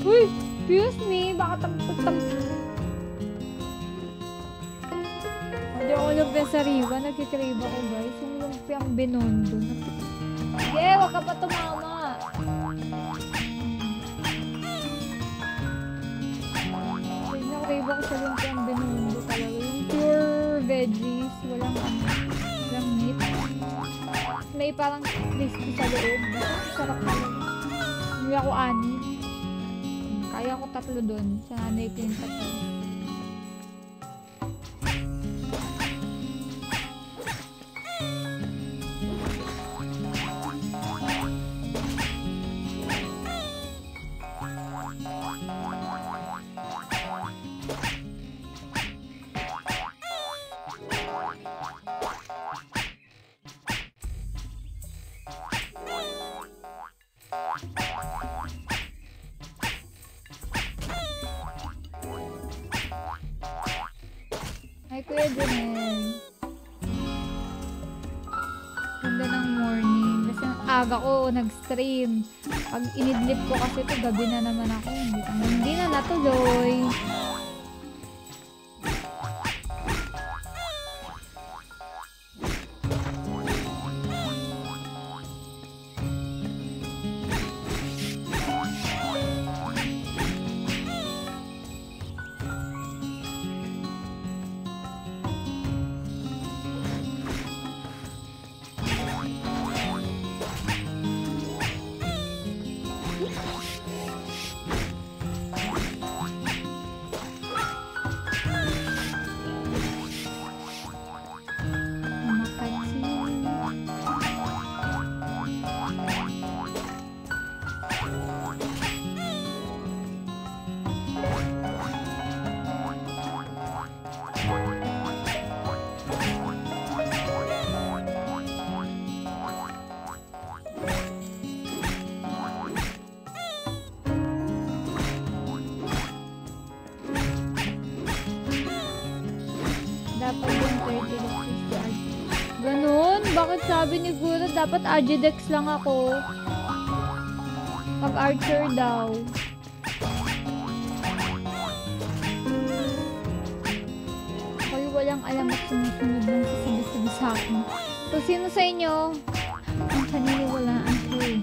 Uy! Excuse me! Baka hindi ako lumpia sa riba. Nagkikrave ako, guys. Yung lumpiang binondo. Sige, wag ka pa tumama. Nakrave ako sa lumpiang binondo talaga. Yung pure veggies. Walang meat. May parang crispy sa loob. Sarap talaga. Hindi ako ani. Kaya ko 3 dun. Sa nanay ko yung 3. Hi, Kuya Janelle. Ganda ng morning. Kasi ang aga ko nag-stream. Pag inidlip ko kasi ito, gabi na naman ako. Hindi na natuloy. Dapat yung 30 days. Ganun? Bakit sabi ni Guru dapat Agidex lang ako? Pag-archer daw. Kayo walang alam at sumusunod ng sasabi-sabi sa akin. So, sino sa inyo? Ang kaniniwalaan ko eh.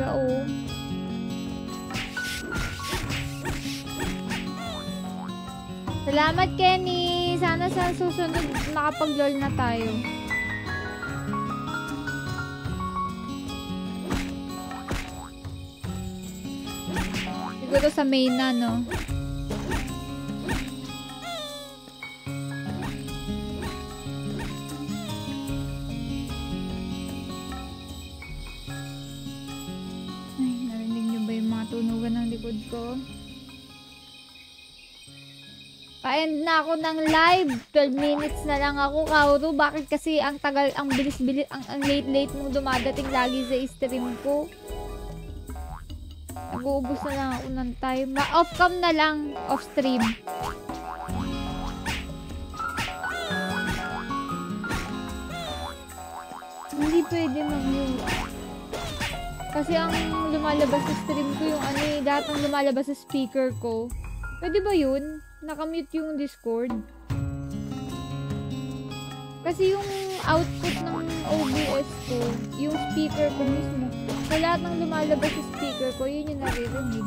Gao. Salamat, Kenny! Sana sa susunod nakapag-lol na tayo. Siguro sa main na, no? Ay, narinig niyo ba yung mga tunugan ng likod ko? Pa-end na ako ng live. 12 minutes na lang ako, Kaoru. Bakit kasi ang tagal, ang bilis-bilis, ang late-late mong dumadating lagi sa stream ko? Nag-uubos na lang ako ng time. Off-cam na lang. Off-stream. Hindi pwede mag-mute. Kasi ang lumalabas sa stream ko yung ano eh, lahat ng lumalabas sa speaker ko. Pwede ba yun? Nakamute yung Discord. Kasi yung output ng OBS ko, yung speaker ko mismo, so lahat ng lumalabas sa speaker ko, yun yung naririnig.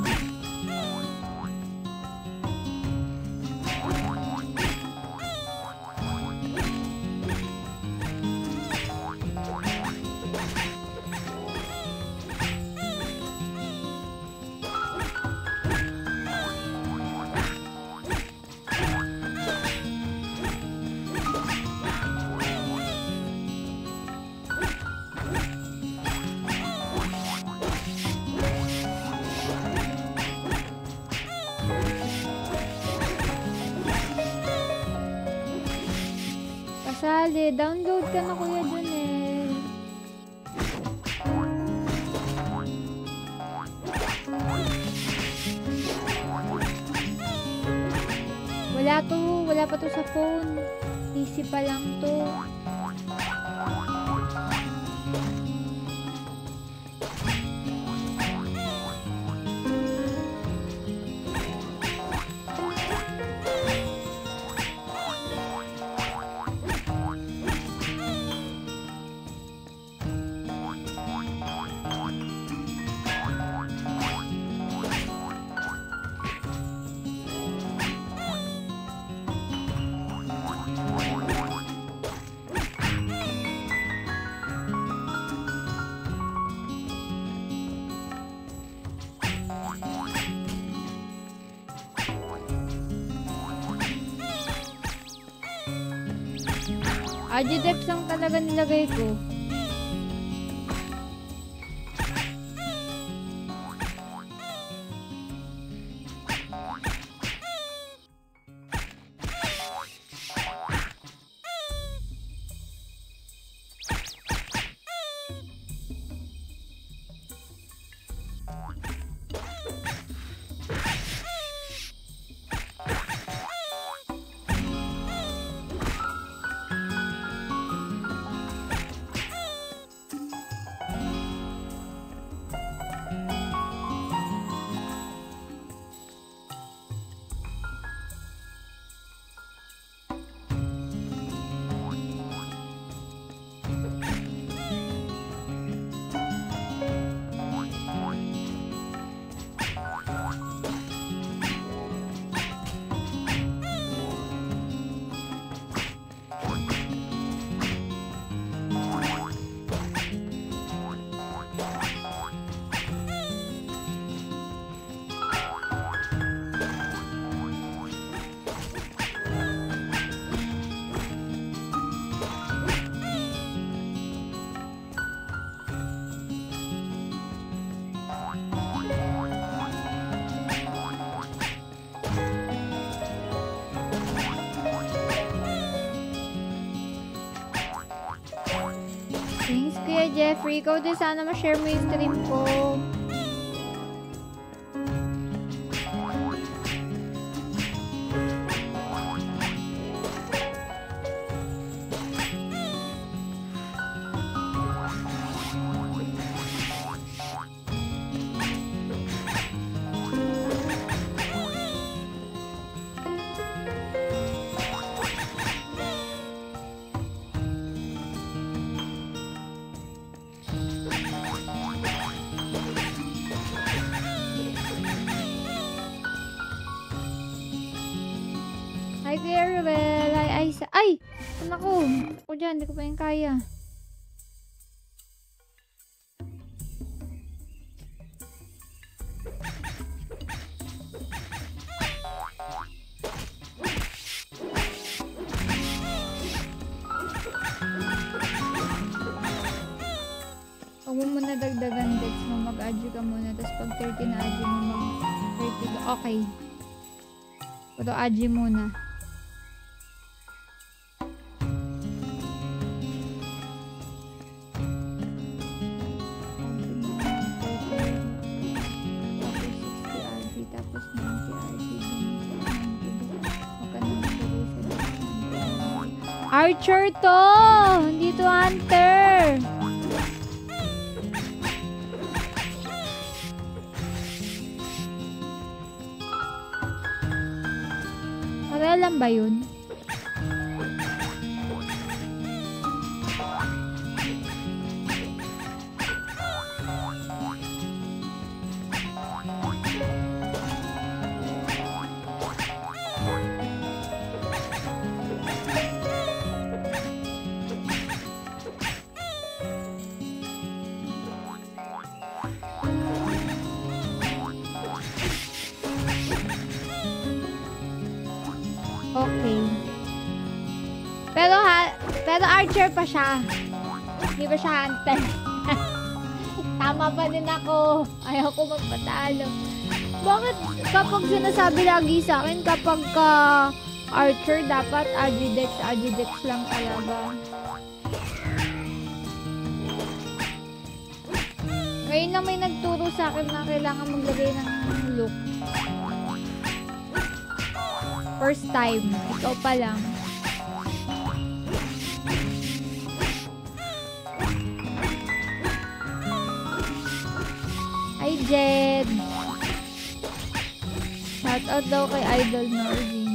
Kasali, download ka na kuya dun eh. Wala pa to sa phone. PC pa lang to. Agidex lang talaga nilagay ko. Thanks, Kuya Jeffrey. Ikaw din sana ma-share mo yung stream ko. Hi, Kuya Ruel. Hi, Aisa. Ay! Naku! Ako dyan. Hindi ko pa yung kaya. Huwag mo muna dagdagan, Dex mo. Mag-adyo ka muna. Tapos pag 30 na adyo mo, mag-30 ka. Okay. Pero adyo muna. Archer to! Hindi to hunter! Pareho lang ba yun? Okay. Pero archer pa siya. Hindi pa siya hunter. Tama pa din ako. Ayaw ko magpatalo. Bakit kapag sinasabi lagi sa akin kapag archer dapat Agidex lang talaga. Ngayon lang may nagturo sa akin na kailangan maglagay ng look. First time. Ikaw pa lang. Hi, Jed. Shoutout daw kay Idol Norvin.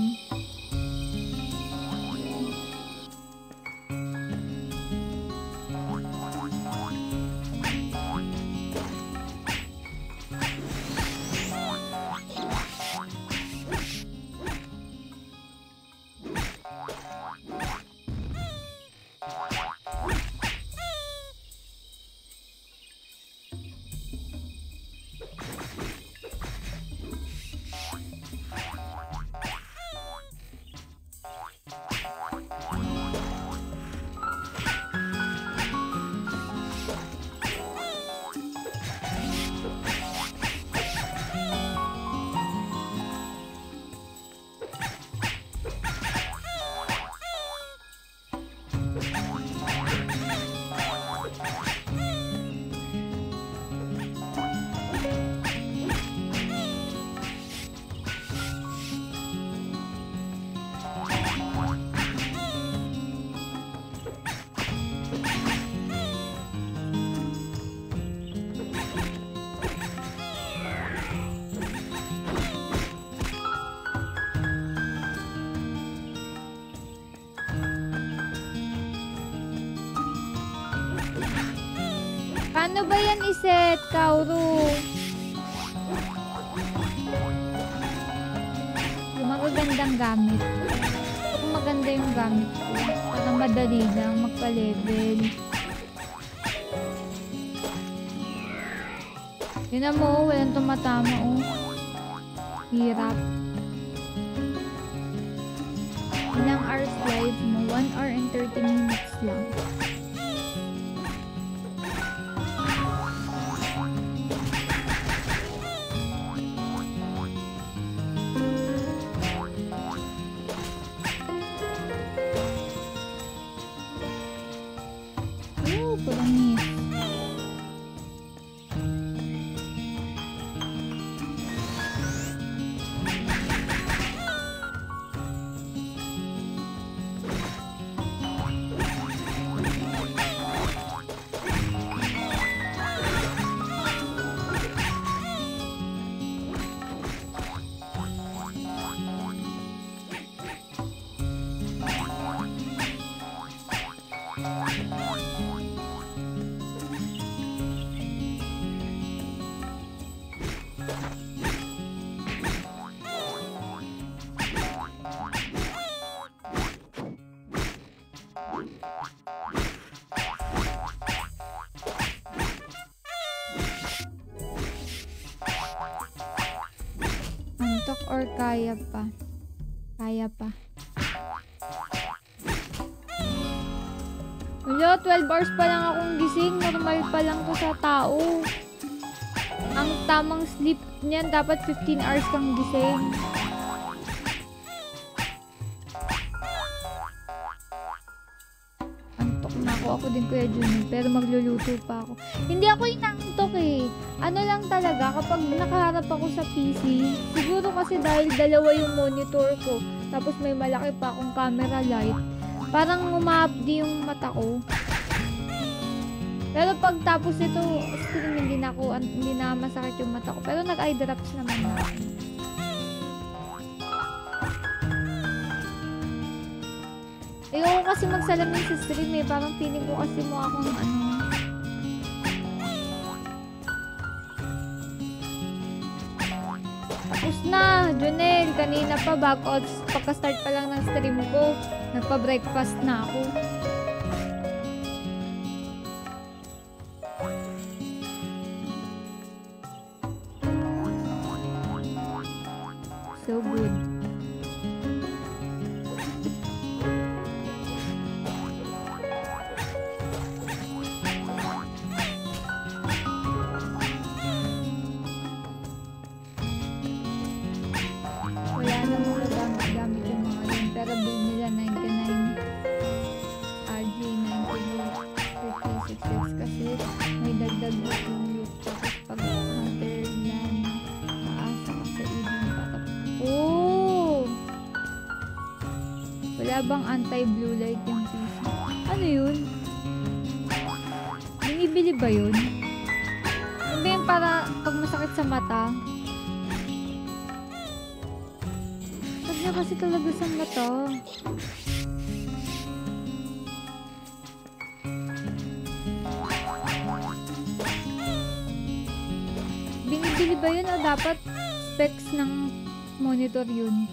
Paano ba yan iset, Kauru? Yung magagandang gamit. Kung maganda yung gamit ko, para madali lang magpa-level. Yun na mo, walang tumatama, oh. Hirap. Ilang hours live mo? 1 hour and 30 minutes lang. Antok or kaya pa? Kaya pa. Wala, 12 hours pa lang akong gising. Normal pa lang to sa tao. Ang tamang sleep niyan, dapat 15 hours kang gising. Antok na ako. Ako din, Kuya Junior. Pero magluluto pa ako. Hindi ako inaantok eh. Ano lang talaga, kapag nakaharap ako sa PC, siguro kasi dahil dalawa yung monitor ko, tapos may malaki pa akong camera light, Parang umabdi yung mata ko. Pero pag tapos ito, stream, hindi na masakit yung mata ko. Pero nag-eye drops naman na. Ayoko kasi magsalamin sa stream eh. Parang feeling ko kasi mukha akong ano. Tapos na, Junel. Kanina pa, pagka-start pa lang ng stream ko, nagpa-breakfast na ako. So good. Wala namang gamit yung mga yun. Pero bill nila 99. RG 92. 56 kasi may dagdag yung loop. Tapos pag Hunterland, maasa ka sa ibang patap. Oh! Wala bang anti-blue light yung PC? Ano yun? Binibili ba yun? Ano ba yun para pag masakit sa mata? Pag kasi talaga sa mata. Binibili ba yun o dapat specs ng monitor yun?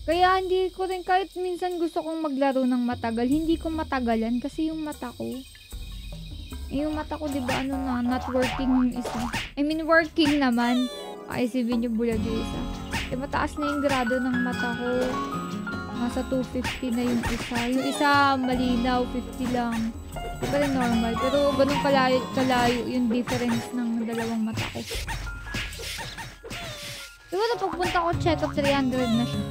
Kaya hindi ko rin, kahit minsan gusto kong maglaro ng matagal, hindi ko matagalan kasi yung mata ko. Yung mata ko, diba, ano na, not working yung isa. I mean, working naman. Isipin yung bulag yung isa. Eh, mataas na yung grado ng mata ko. Nasa 250 na yung isa. Yung isa, malinaw, 50 lang. Di pa rin normal. Pero ganun kalayo yung difference ng dalawang mata ko. Siguro pagpunta ko, check up 300 na siya.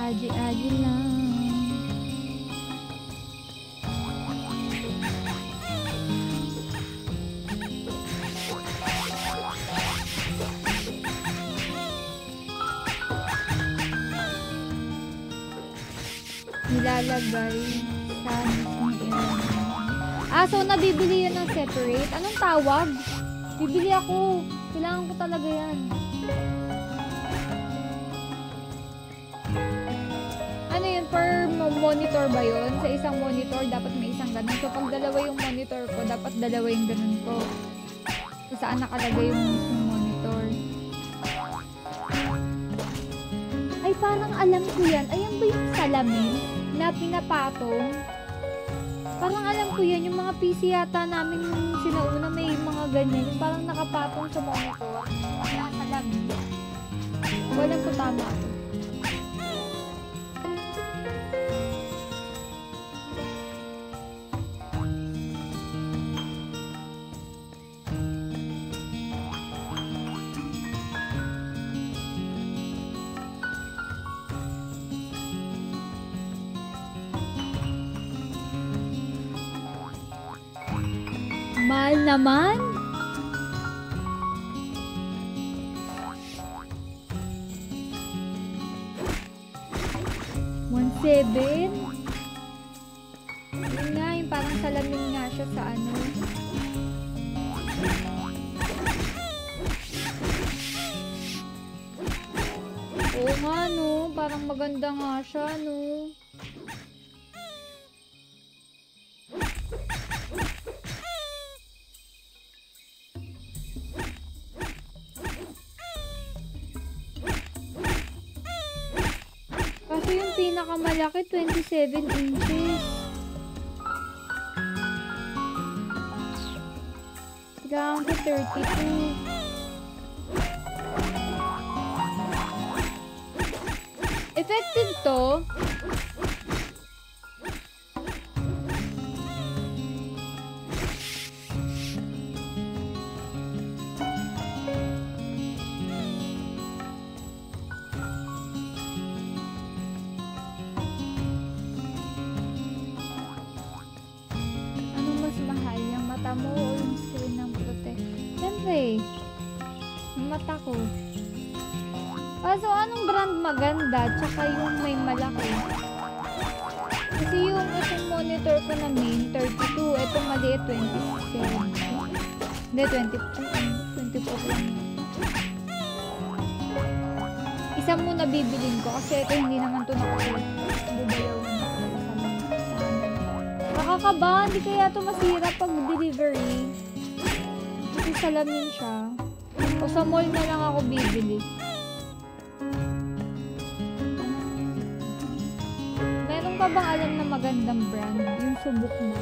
Adi-adi lang. Nilalagay sa mismong area. So nabibili yun ng separate. Anong tawag? Bibili ako. Kailangan ko talaga yan. Ano yun? Per monitor ba yun? Sa isang monitor, dapat may isang ganun. So, pag dalawa yung monitor ko, dapat dalawa yung ganun ko. So, saan nakalagay yung mismong monitor? Ay, parang alam ko yan. Ayan ba yung salamin na pinapatong? Parang alam ko yan. Yung mga PC yata namin yung sinauna, may mga ganyan. Yung parang nakapatong sa monitor. Kaya salamin. Walang ko tama ako. Mahal naman. $1,700. Yun nga, yung parang salamin nga siya sa ano. Oo nga no, parang maganda nga siya no. Kasi yung pinakamalaki, 27 inches. Kailangan ko 32. Effective to. mo o yung screen ng protect? Siyempre, yung mata ko. Kaso anong brand maganda? Tsaka yung may malaki. Kasi yung itong monitor ko na main, 32. Ito maliit, 27. Hindi, 24 lang. Isa muna bibilin ko kasi ito hindi naman ito nakakulit. Bubayaw na ako. Nakakaba, hindi kaya ito masira pag delivery. Kasi salamin siya. O sa mall na lang ako bibili. Meron ka bang alam na magandang brand? Yung subok na.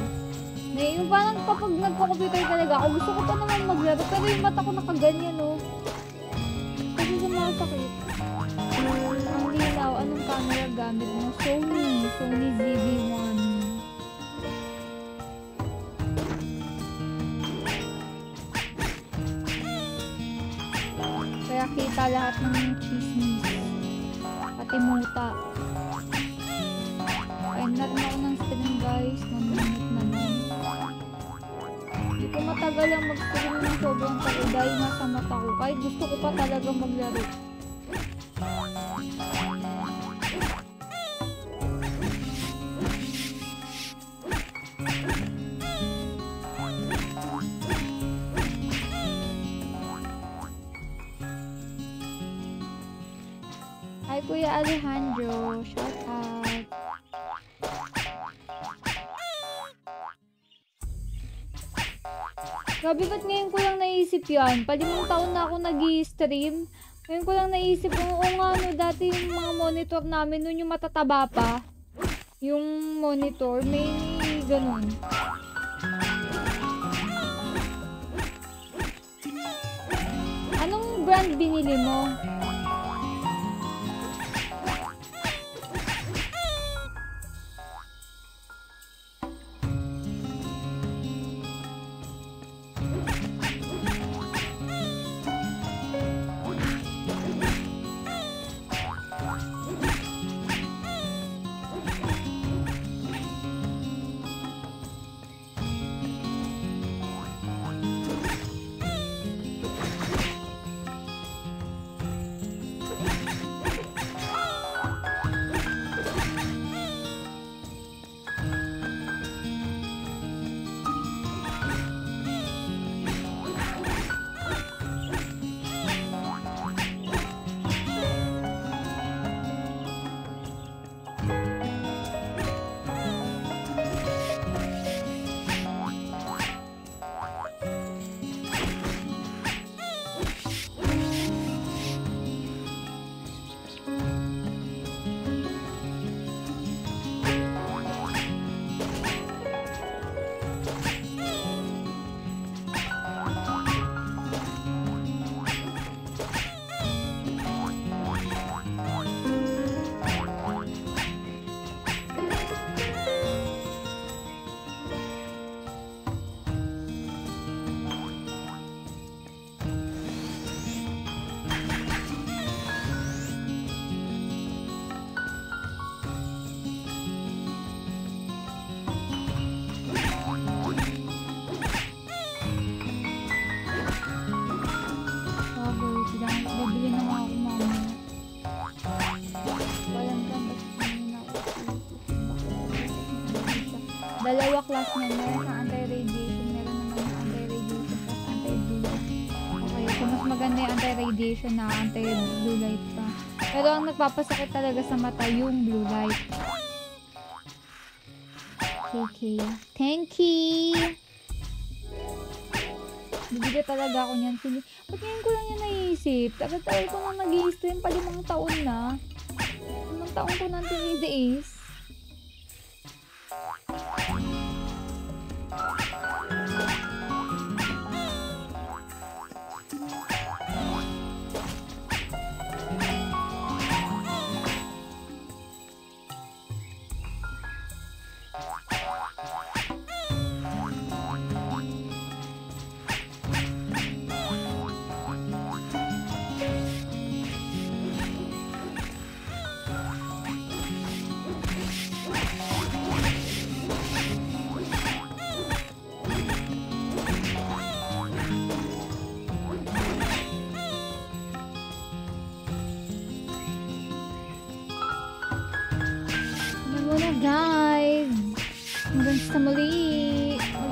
Yung parang kapag nagko-computer talaga ako, gusto ko pa naman maglaro. Pero yung mata ko nakaganyan, oh. Kasi sumasakit. Ang linaw, anong camera gamit mo? Sony ZV-1. Kaya kita lahat ng chismis. Pati muta. Ay, natin ako ng stream, guys. Naminit na lang. Hindi ko matagal ang mag-stream ng sobrang tagal dahil nasa mata ko. Kahit gusto ko pa talaga maglaro. Hi, Kuya Alejandro. Shout out. Grabe, ba't ngayon ko lang naisip yan? Palimang taon na ako nag-i-stream. Ngayon ko lang naisip, oo nga, no, dati yung mga monitor namin, nun yung matataba pa. Yung monitor, may ganun. Anong brand binili mo? Dalawa class na, meron sa anti-radiation, meron naman yung anti-radiation plus anti-blue light. Okay, so mas maganda yung anti-radiation na anti-blue light pa. Pero ang nagpapasakit talaga sa mata yung blue light. Okay. Thank you! Bibigyan talaga ako niyan. Sige, ba't ngayon ko lang yan naisip? Tagal-tagal ko na nag-i-stream pa 5 taon na. 5 taon ko na tinidays.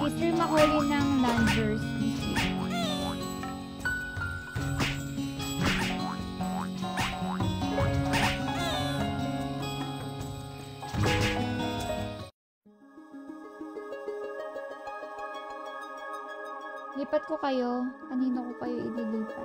Mag-stream ako ulit ng Landers this week. Lipat ko kayo. Kanino ko kayo ililipat?